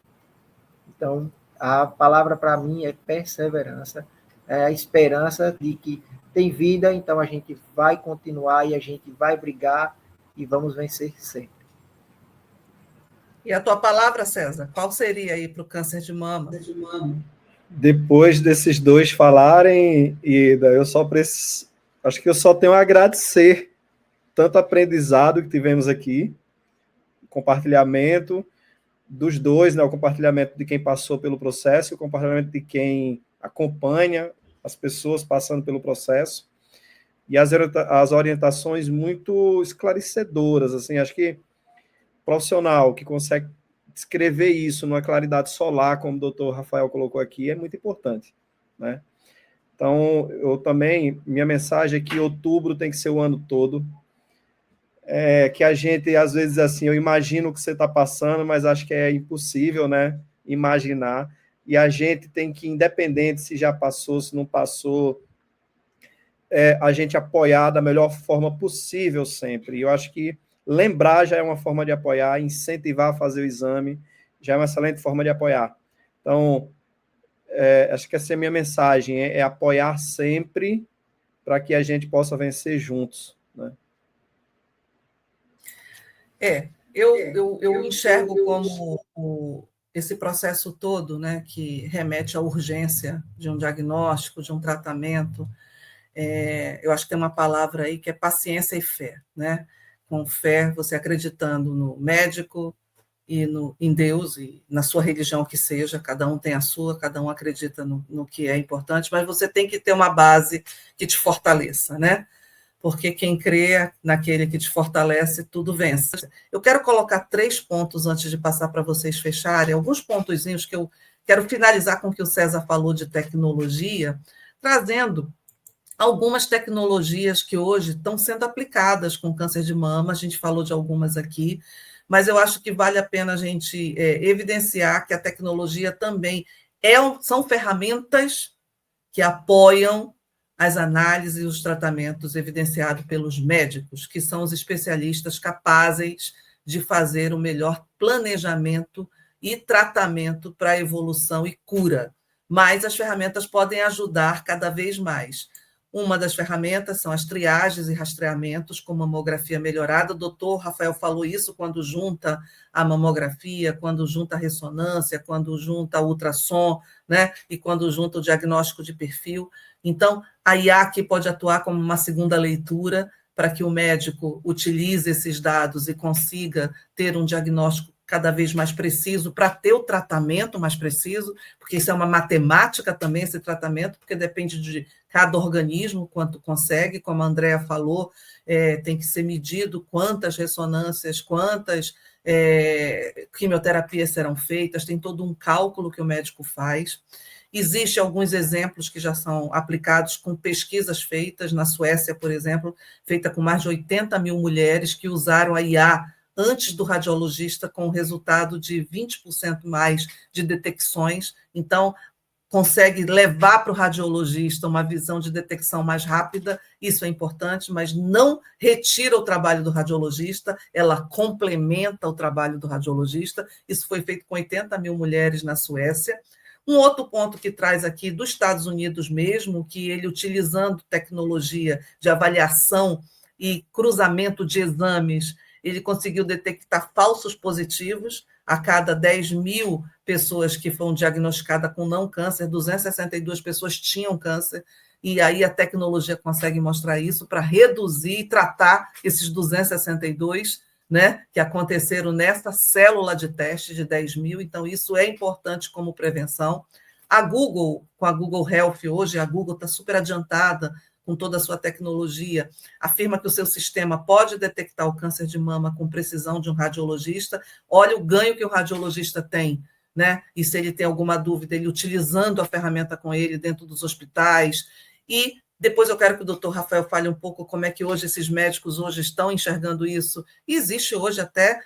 Então, a palavra para mim é perseverança, é a esperança de que tem vida, então a gente vai continuar e a gente vai brigar e vamos vencer sempre. E a tua palavra, César, qual seria aí para o câncer de mama? Depois desses dois falarem, Ida, eu só preciso, acho que eu só tenho a agradecer tanto aprendizado que tivemos aqui, compartilhamento dos dois, né, o compartilhamento de quem passou pelo processo, o compartilhamento de quem acompanha as pessoas passando pelo processo, e as orientações muito esclarecedoras, assim, acho que profissional que consegue descrever isso numa claridade solar, como o doutor Rafael colocou aqui, é muito importante, né? Então, eu também, minha mensagem é que outubro tem que ser o ano todo, que a gente, às vezes, assim, eu imagino o que você está passando, mas acho que é impossível, né, imaginar, e a gente tem que, independente se já passou, se não passou, a gente apoiar da melhor forma possível sempre. E eu acho que lembrar já é uma forma de apoiar, incentivar a fazer o exame já é uma excelente forma de apoiar. Então, acho que essa é a minha mensagem, é apoiar sempre para que a gente possa vencer juntos, né? Eu enxergo como esse processo todo, né, que remete à urgência de um diagnóstico, de um tratamento. Eu acho que tem uma palavra aí que é paciência e fé, né? Com fé, você acreditando no médico e em Deus e na sua religião que seja, cada um tem a sua, cada um acredita no que é importante, mas você tem que ter uma base que te fortaleça, né? Porque quem crê naquele que te fortalece, tudo vence. Eu quero colocar 3 pontos antes de passar para vocês fecharem, alguns pontozinhos que eu quero finalizar com o que o César falou de tecnologia, trazendo algumas tecnologias que hoje estão sendo aplicadas com câncer de mama, a gente falou de algumas aqui, mas eu acho que vale a pena a gente evidenciar que a tecnologia também são ferramentas que apoiam as análises e os tratamentos evidenciados pelos médicos, que são os especialistas capazes de fazer o melhor planejamento e tratamento para a evolução e cura. Mas as ferramentas podem ajudar cada vez mais. Uma das ferramentas são as triagens e rastreamentos com mamografia melhorada. O doutor Rafael falou isso quando junta a mamografia, quando junta a ressonância, quando junta o ultrassom, né? E quando junta o diagnóstico de perfil. Então, a IAC pode atuar como uma segunda leitura para que o médico utilize esses dados e consiga ter um diagnóstico cada vez mais preciso, para ter o tratamento mais preciso, porque isso é uma matemática também, esse tratamento, porque depende de cada organismo, quanto consegue, como a Andréa falou, tem que ser medido quantas ressonâncias, quantas quimioterapias serão feitas, tem todo um cálculo que o médico faz. Existem alguns exemplos que já são aplicados com pesquisas feitas, na Suécia, por exemplo, feita com mais de 80 mil mulheres que usaram a IA antes do radiologista, com o resultado de 20% mais de detecções. Então, consegue levar para o radiologista uma visão de detecção mais rápida, isso é importante, mas não retira o trabalho do radiologista, ela complementa o trabalho do radiologista. Isso foi feito com 80 mil mulheres na Suécia. Um outro ponto que traz aqui dos Estados Unidos mesmo, que ele, utilizando tecnologia de avaliação e cruzamento de exames, ele conseguiu detectar falsos positivos. A cada 10 mil pessoas que foram diagnosticadas com não câncer, 262 pessoas tinham câncer, e aí a tecnologia consegue mostrar isso para reduzir e tratar esses 262, né, que aconteceram nessa célula de teste de 10 mil. Então, isso é importante como prevenção. A Google, com a Google Health hoje, a Google está super adiantada com toda a sua tecnologia, afirma que o seu sistema pode detectar o câncer de mama com precisão de um radiologista. Olha o ganho que o radiologista tem, né? E se ele tem alguma dúvida, ele utilizando a ferramenta com ele dentro dos hospitais. E Depois eu quero que o doutor Rafael fale um pouco como é que hoje esses médicos hoje estão enxergando isso. E existe hoje até,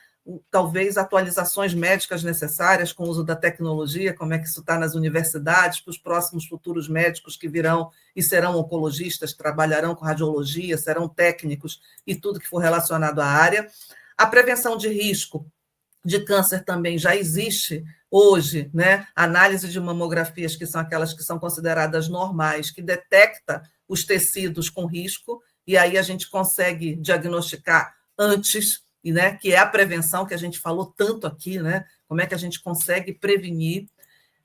talvez, atualizações médicas necessárias com o uso da tecnologia, como é que isso está nas universidades, para os próximos futuros médicos que virão e serão oncologistas, trabalharão com radiologia, serão técnicos e tudo que for relacionado à área. A prevenção de risco de câncer também já existe hoje, né? Análise de mamografias, que são aquelas que são consideradas normais, que detecta os tecidos com risco, e aí a gente consegue diagnosticar antes, né? Que é a prevenção que a gente falou tanto aqui, né? Como é que a gente consegue prevenir.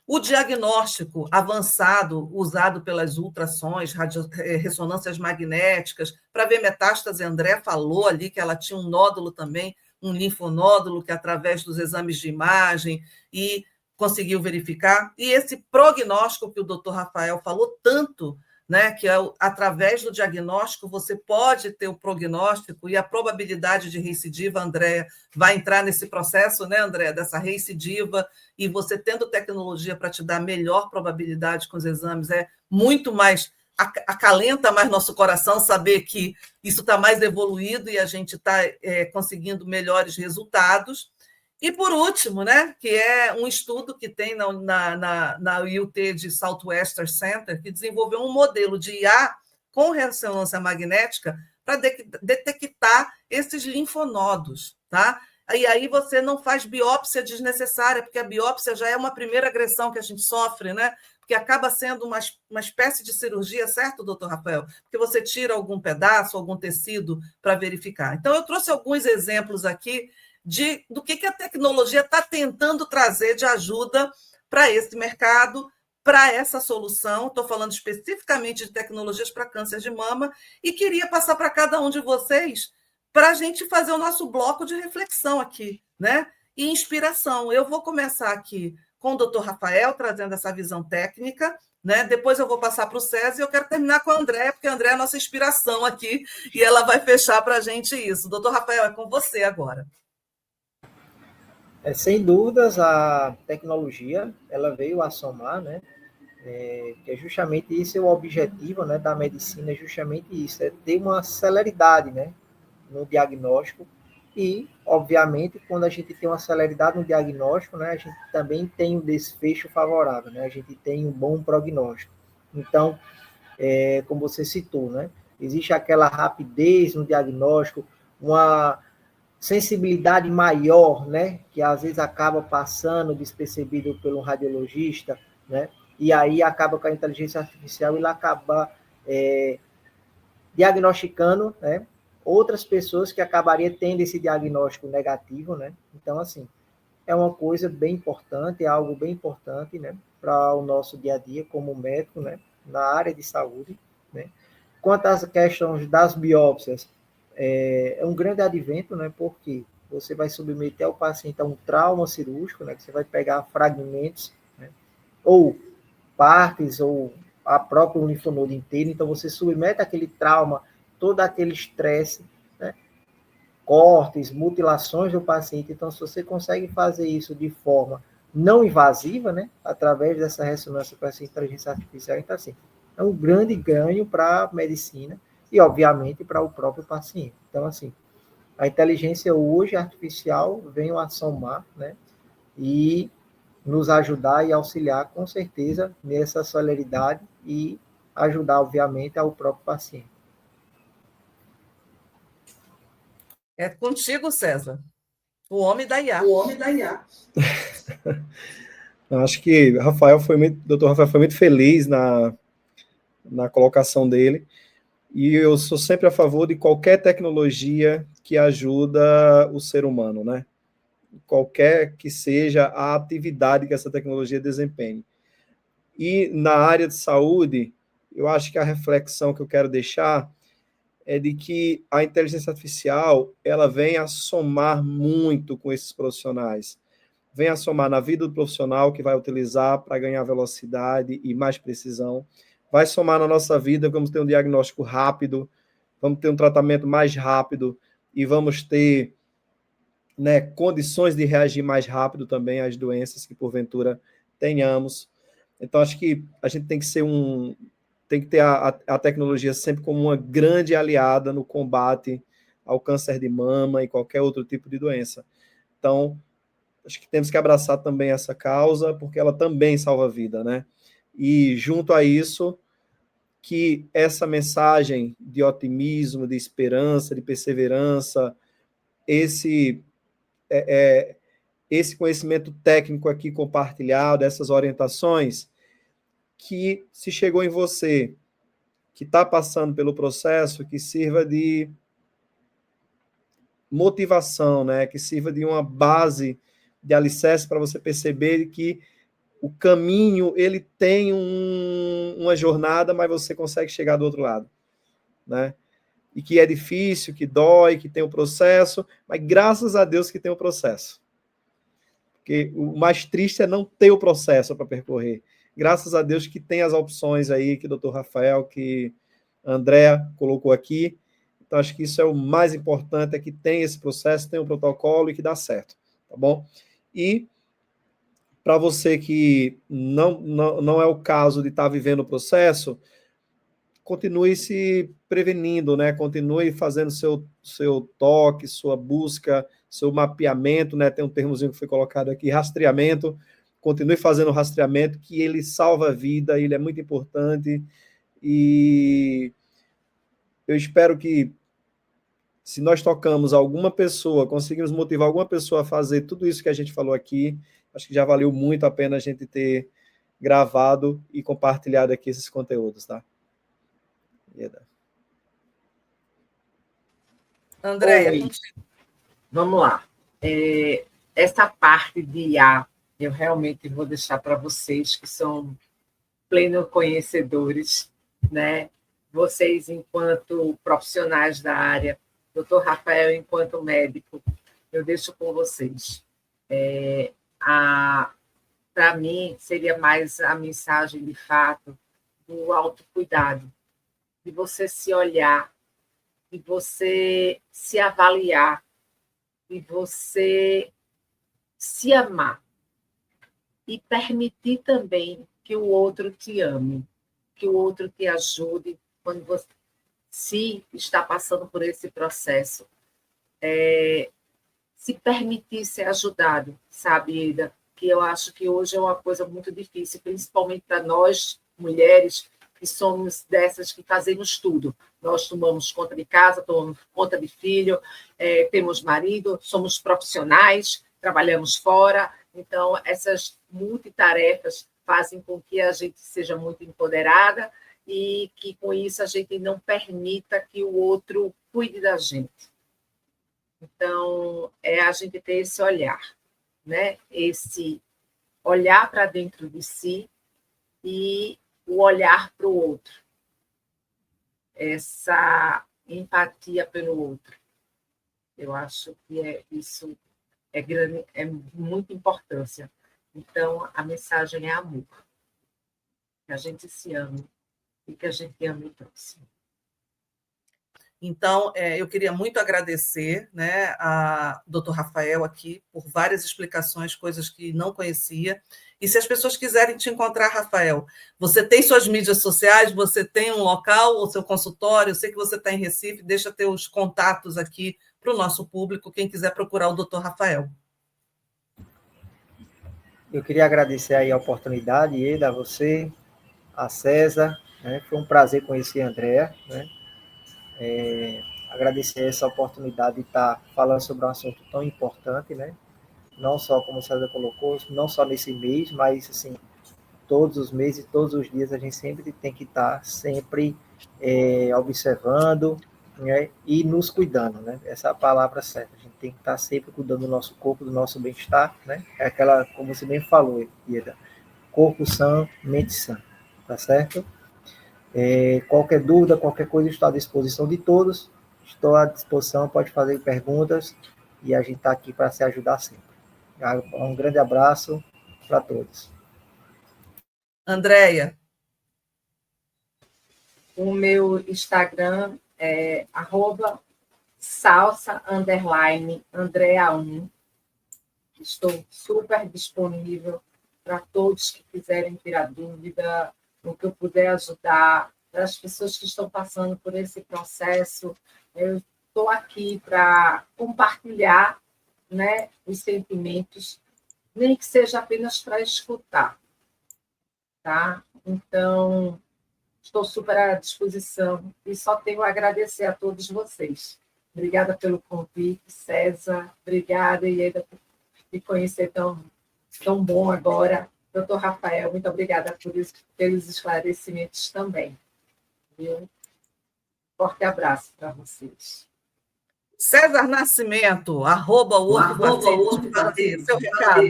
O diagnóstico avançado, usado pelas ultrassons, ressonâncias magnéticas, para ver metástase, a André falou ali que ela tinha um nódulo também, um linfonódulo, que através dos exames de imagem e conseguiu verificar. E esse prognóstico que o doutor Rafael falou tanto, né, que é através do diagnóstico você pode ter o prognóstico e a probabilidade de recidiva, André, vai entrar nesse processo, né, André, dessa recidiva, e você tendo tecnologia para te dar melhor probabilidade com os exames, é muito mais, acalenta mais nosso coração saber que isso está mais evoluído e a gente está conseguindo melhores resultados. E, por último, né, que é um estudo que tem na UT de Southwestern Center, que desenvolveu um modelo de IA com ressonância magnética para detectar esses linfonodos, tá? E aí você não faz biópsia desnecessária, porque a biópsia já é uma primeira agressão que a gente sofre, né? Porque acaba sendo uma espécie de cirurgia, certo, doutor Rafael? Porque você tira algum pedaço, algum tecido para verificar. Então, eu trouxe alguns exemplos aqui do que a tecnologia está tentando trazer de ajuda para esse mercado, para essa solução. Estou falando especificamente de tecnologias para câncer de mama e queria passar para cada um de vocês para a gente fazer o nosso bloco de reflexão aqui, né? E inspiração. Eu vou começar aqui com o doutor Rafael, trazendo essa visão técnica, né? Depois eu vou passar para o César e eu quero terminar com a Andréa, porque a Andréa é a nossa inspiração aqui e ela vai fechar para a gente isso. Doutor Rafael, é com você agora. Sem dúvidas, a tecnologia ela veio a somar, né? Que é justamente esse o objetivo, né, da medicina, é justamente isso, é ter uma celeridade, né, no diagnóstico e, obviamente, quando a gente tem uma celeridade no diagnóstico, né, a gente também tem um desfecho favorável, né, a gente tem um bom prognóstico. Então, como você citou, né, existe aquela rapidez no diagnóstico, uma sensibilidade maior, né, que às vezes acaba passando despercebido pelo radiologista, né, e aí acaba com a inteligência artificial ele acaba diagnosticando, né, outras pessoas que acabariam tendo esse diagnóstico negativo, né. Então, assim, é uma coisa bem importante, é algo bem importante, né, para o nosso dia a dia como médico, né, na área de saúde, né. Quanto às questões das biópsias, é um grande advento, né, porque você vai submeter o paciente a um trauma cirúrgico, né, que você vai pegar fragmentos, né, ou partes, ou a própria linfonodo inteiro, então você submete aquele trauma, todo aquele estresse, né, cortes, mutilações do paciente, então se você consegue fazer isso de forma não invasiva, né, através dessa ressonância com essa inteligência artificial, então assim, é um grande ganho para a medicina, e, obviamente, para o próprio paciente. Então, assim, a inteligência hoje artificial vem a somar, né, e nos ajudar e auxiliar, com certeza, nessa celeridade e ajudar, obviamente, ao próprio paciente. É contigo, César. O homem da IA. O homem da IA. Acho que Dr. Rafael foi muito feliz na colocação dele. E eu sou sempre a favor de qualquer tecnologia que ajuda o ser humano, né? Qualquer que seja a atividade que essa tecnologia desempenhe. E na área de saúde, eu acho que a reflexão que eu quero deixar é de que a inteligência artificial, ela vem a somar muito com esses profissionais. Vem a somar na vida do profissional que vai utilizar para ganhar velocidade e mais precisão. Vai somar na nossa vida, vamos ter um diagnóstico rápido, vamos ter um tratamento mais rápido e vamos ter, né, condições de reagir mais rápido também às doenças que porventura tenhamos. Então, acho que a gente tem que ser tem que ter a tecnologia sempre como uma grande aliada no combate ao câncer de mama e qualquer outro tipo de doença. Então, acho que temos que abraçar também essa causa, porque ela também salva a vida, né? E, junto a isso, que essa mensagem de otimismo, de esperança, de perseverança, esse conhecimento técnico aqui compartilhado, essas orientações, que se chegou em você, que está passando pelo processo, que sirva de motivação, né? Que sirva de uma base de alicerce para você perceber que o caminho, ele tem uma jornada, mas você consegue chegar do outro lado, né? E que é difícil, que dói, que tem o processo, mas graças a Deus que tem o processo. Porque o mais triste é não ter o processo para percorrer. Graças a Deus que tem as opções aí que o Dr. Rafael, que a Andrea colocou aqui. Então, acho que isso é o mais importante, é que tem esse processo, tem um protocolo e que dá certo, tá bom? E para você que não é o caso de estar vivendo o processo, continue se prevenindo, né? Continue fazendo seu toque, sua busca, seu mapeamento, né? Tem um termozinho que foi colocado aqui, rastreamento. Continue fazendo o rastreamento, que ele salva a vida, ele é muito importante. E eu espero que, se nós tocamos alguma pessoa, conseguimos motivar alguma pessoa a fazer tudo isso que a gente falou aqui, acho que já valeu muito a pena a gente ter gravado e compartilhado aqui esses conteúdos, tá? Andréia, vamos lá. Essa parte de IA, eu realmente vou deixar para vocês que são plenos conhecedores, né? Vocês, enquanto profissionais da área, doutor Rafael, enquanto médico, eu deixo com vocês. Para mim, seria mais a mensagem, de fato, do autocuidado, de você se olhar, de você se avaliar, de você se amar e permitir também que o outro te ame, que o outro te ajude quando você se está passando por esse processo. Se permitir ser ajudado, sabe, Ida? Que eu acho que hoje é uma coisa muito difícil, principalmente para nós, mulheres, que somos dessas que fazemos tudo. Nós tomamos conta de casa, tomamos conta de filho, temos marido, somos profissionais, trabalhamos fora. Então, essas multitarefas fazem com que a gente seja muito empoderada e que, com isso, a gente não permita que o outro cuide da gente. Então, é a gente ter esse olhar, né? Esse olhar para dentro de si e o olhar para o outro. Essa empatia pelo outro. Eu acho que isso é muita importância. Então, a mensagem é amor. Que a gente se ame e que a gente ame o próximo. Então, eu queria muito agradecer, né, a Dr. Rafael aqui por várias explicações, coisas que não conhecia. E se as pessoas quiserem te encontrar, Rafael, você tem suas mídias sociais, você tem um local, o seu consultório, eu sei que você está em Recife, deixa teus contatos aqui para o nosso público, quem quiser procurar o Dr. Rafael. Eu queria agradecer aí a oportunidade, Eda, a você, a César, né? Foi um prazer conhecer a Andrea, né? Agradecer essa oportunidade de estar falando sobre um assunto tão importante, né? Não só, como o César colocou, não só nesse mês, mas, assim, todos os meses, todos os dias, a gente sempre tem que estar sempre observando, né? E nos cuidando, né? Essa é a palavra certa. A gente tem que estar sempre cuidando do nosso corpo, do nosso bem-estar, né? É aquela, como você bem falou, Ieda, corpo sã, mente sã, tá certo? Qualquer dúvida, qualquer coisa, estou à disposição de todos. Estou à disposição, pode fazer perguntas e a gente está aqui para se ajudar sempre. Um grande abraço para todos. Andréia. O meu Instagram é @salsa_Andrea1. Estou super disponível para todos que quiserem tirar dúvida, no que eu puder ajudar, para as pessoas que estão passando por esse processo. Eu estou aqui para compartilhar, né, os sentimentos, nem que seja apenas para escutar, tá? Então, estou super à disposição e só tenho a agradecer a todos vocês. Obrigada pelo convite, César. Obrigada, Ieda, por me conhecer tão bom agora. Doutor Rafael, muito obrigada pelos esclarecimentos também. Viu? Forte abraço para vocês. César Nascimento, @workfacility, seu recado.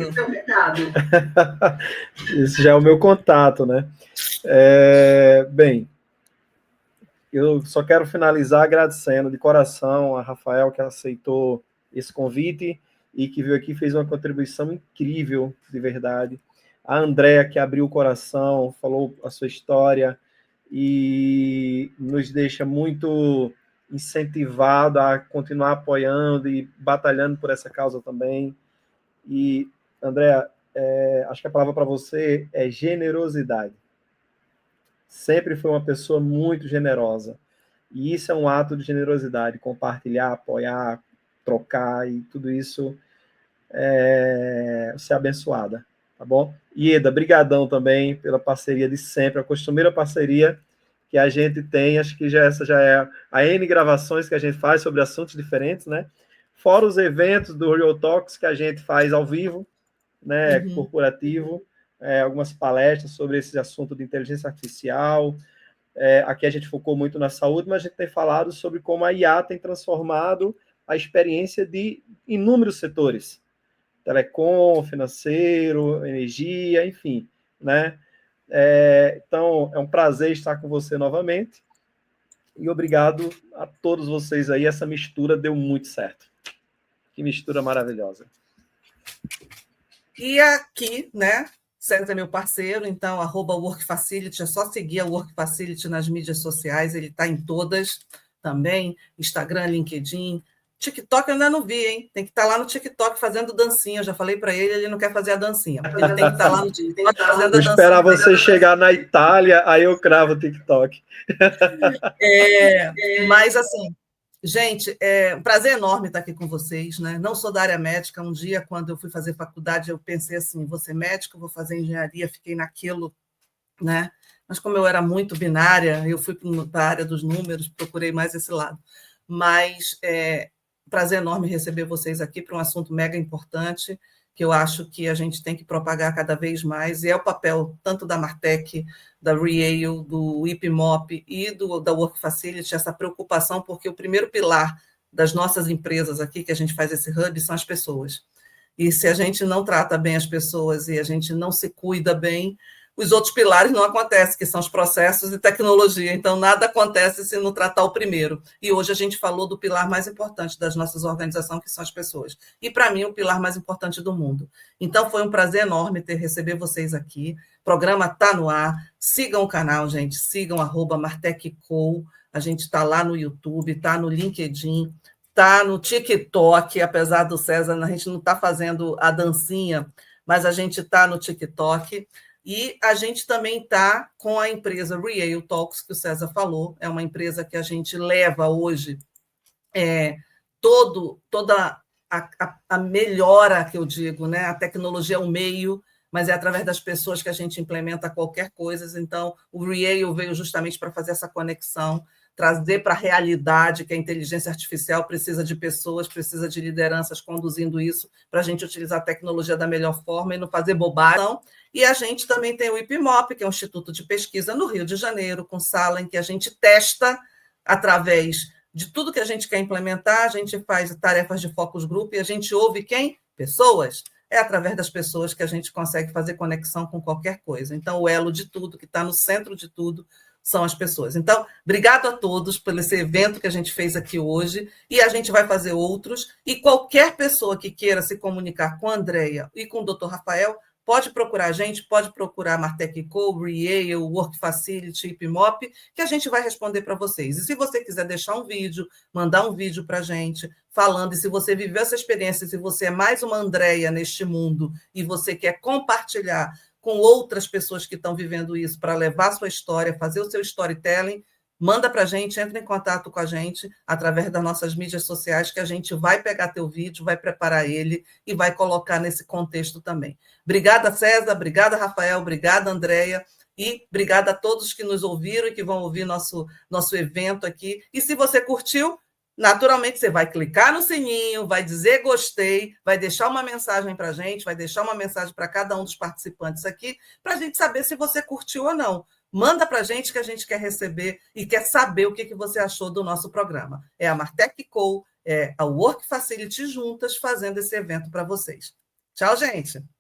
Esse já é o meu contato, né? Bem, eu só quero finalizar agradecendo de coração a Rafael, que aceitou esse convite e que veio aqui e fez uma contribuição incrível, de verdade. A Andréa, que abriu o coração, falou a sua história e nos deixa muito incentivado a continuar apoiando e batalhando por essa causa também. E, Andréa, acho que a palavra para você é generosidade. Sempre foi uma pessoa muito generosa. E isso é um ato de generosidade, compartilhar, apoiar, trocar, e tudo isso ser abençoada, tá bom? Ieda, brigadão também pela parceria de sempre, a costumeira parceria que a gente tem, acho que essa já é a N gravações que a gente faz sobre assuntos diferentes, né? Fora os eventos do Real Talks que a gente faz ao vivo, né, corporativo, algumas palestras sobre esse assunto de inteligência artificial. Aqui a gente focou muito na saúde, mas a gente tem falado sobre como a IA tem transformado a experiência de inúmeros setores, telecom, financeiro, energia, enfim, né? Então, é um prazer estar com você novamente e obrigado a todos vocês aí. Essa mistura deu muito certo. Que mistura maravilhosa. E aqui, né, César é meu parceiro, então, @workfacility, é só seguir a Workfacility nas mídias sociais, ele está em todas também, Instagram, LinkedIn, TikTok eu ainda não vi, hein? Tem que estar lá no TikTok fazendo dancinha. Eu já falei para ele não quer fazer a dancinha. Ele tem que estar lá no TikTok fazendo a dancinha. Vou esperar você chegar na Itália, aí eu cravo o TikTok. Mas, assim, gente, é um prazer enorme estar aqui com vocês, né? Não sou da área médica. Um dia, quando eu fui fazer faculdade, eu pensei assim, vou ser médica, vou fazer engenharia, fiquei naquilo, né? Mas como eu era muito binária, eu fui para a área dos números, procurei mais esse lado. Mas prazer enorme receber vocês aqui para um assunto mega importante, que eu acho que a gente tem que propagar cada vez mais, e é o papel tanto da Martech, da Real, do IPMOP e da Work Facility, essa preocupação, porque o primeiro pilar das nossas empresas aqui, que a gente faz esse hub, são as pessoas. E se a gente não trata bem as pessoas e a gente não se cuida bem, os outros pilares não acontecem, que são os processos e tecnologia. Então, nada acontece se não tratar o primeiro. E hoje a gente falou do pilar mais importante das nossas organizações, que são as pessoas. E, para mim, o pilar mais importante do mundo. Então, foi um prazer enorme receber vocês aqui. O programa está no ar. Sigam o canal, gente. Sigam @martechco. A gente está lá no YouTube, está no LinkedIn, está no TikTok, apesar do César, a gente não está fazendo a dancinha, mas a gente está no TikTok. E a gente também está com a empresa Real Talks, que o César falou, é uma empresa que a gente leva hoje toda a melhora, que eu digo, né? A tecnologia é o meio, mas é através das pessoas que a gente implementa qualquer coisa. Então, o Real veio justamente para fazer essa conexão, trazer para a realidade que a inteligência artificial precisa de pessoas, precisa de lideranças conduzindo isso, para a gente utilizar a tecnologia da melhor forma e não fazer bobagem. E a gente também tem o IPMOP, que é um instituto de pesquisa no Rio de Janeiro, com sala em que a gente testa através de tudo que a gente quer implementar, a gente faz tarefas de focus group e a gente ouve quem? Pessoas. É através das pessoas que a gente consegue fazer conexão com qualquer coisa. Então, o elo de tudo, que está no centro de tudo, são as pessoas. Então, obrigado a todos por esse evento que a gente fez aqui hoje, e a gente vai fazer outros, e qualquer pessoa que queira se comunicar com a Andréa e com o Dr. Rafael, pode procurar a gente, pode procurar a Martech Co, Real, Work Facility, IPMOP, que a gente vai responder para vocês. E se você quiser deixar um vídeo, mandar um vídeo para a gente, falando, e se você viveu essa experiência, se você é mais uma Andréa neste mundo, e você quer compartilhar com outras pessoas que estão vivendo isso, para levar a sua história, fazer o seu storytelling, manda para a gente, entra em contato com a gente através das nossas mídias sociais, que a gente vai pegar teu vídeo, vai preparar ele e vai colocar nesse contexto também. Obrigada, César, obrigada, Rafael, obrigada, Andréia, e obrigada a todos que nos ouviram e que vão ouvir nosso evento aqui. E se você curtiu, naturalmente você vai clicar no sininho, vai dizer gostei, vai deixar uma mensagem para a gente, vai deixar uma mensagem para cada um dos participantes aqui, para a gente saber se você curtiu ou não. Manda para a gente que a gente quer receber e quer saber o que você achou do nosso programa. É a Martech Co, é a Work Facility juntas fazendo esse evento para vocês. Tchau, gente!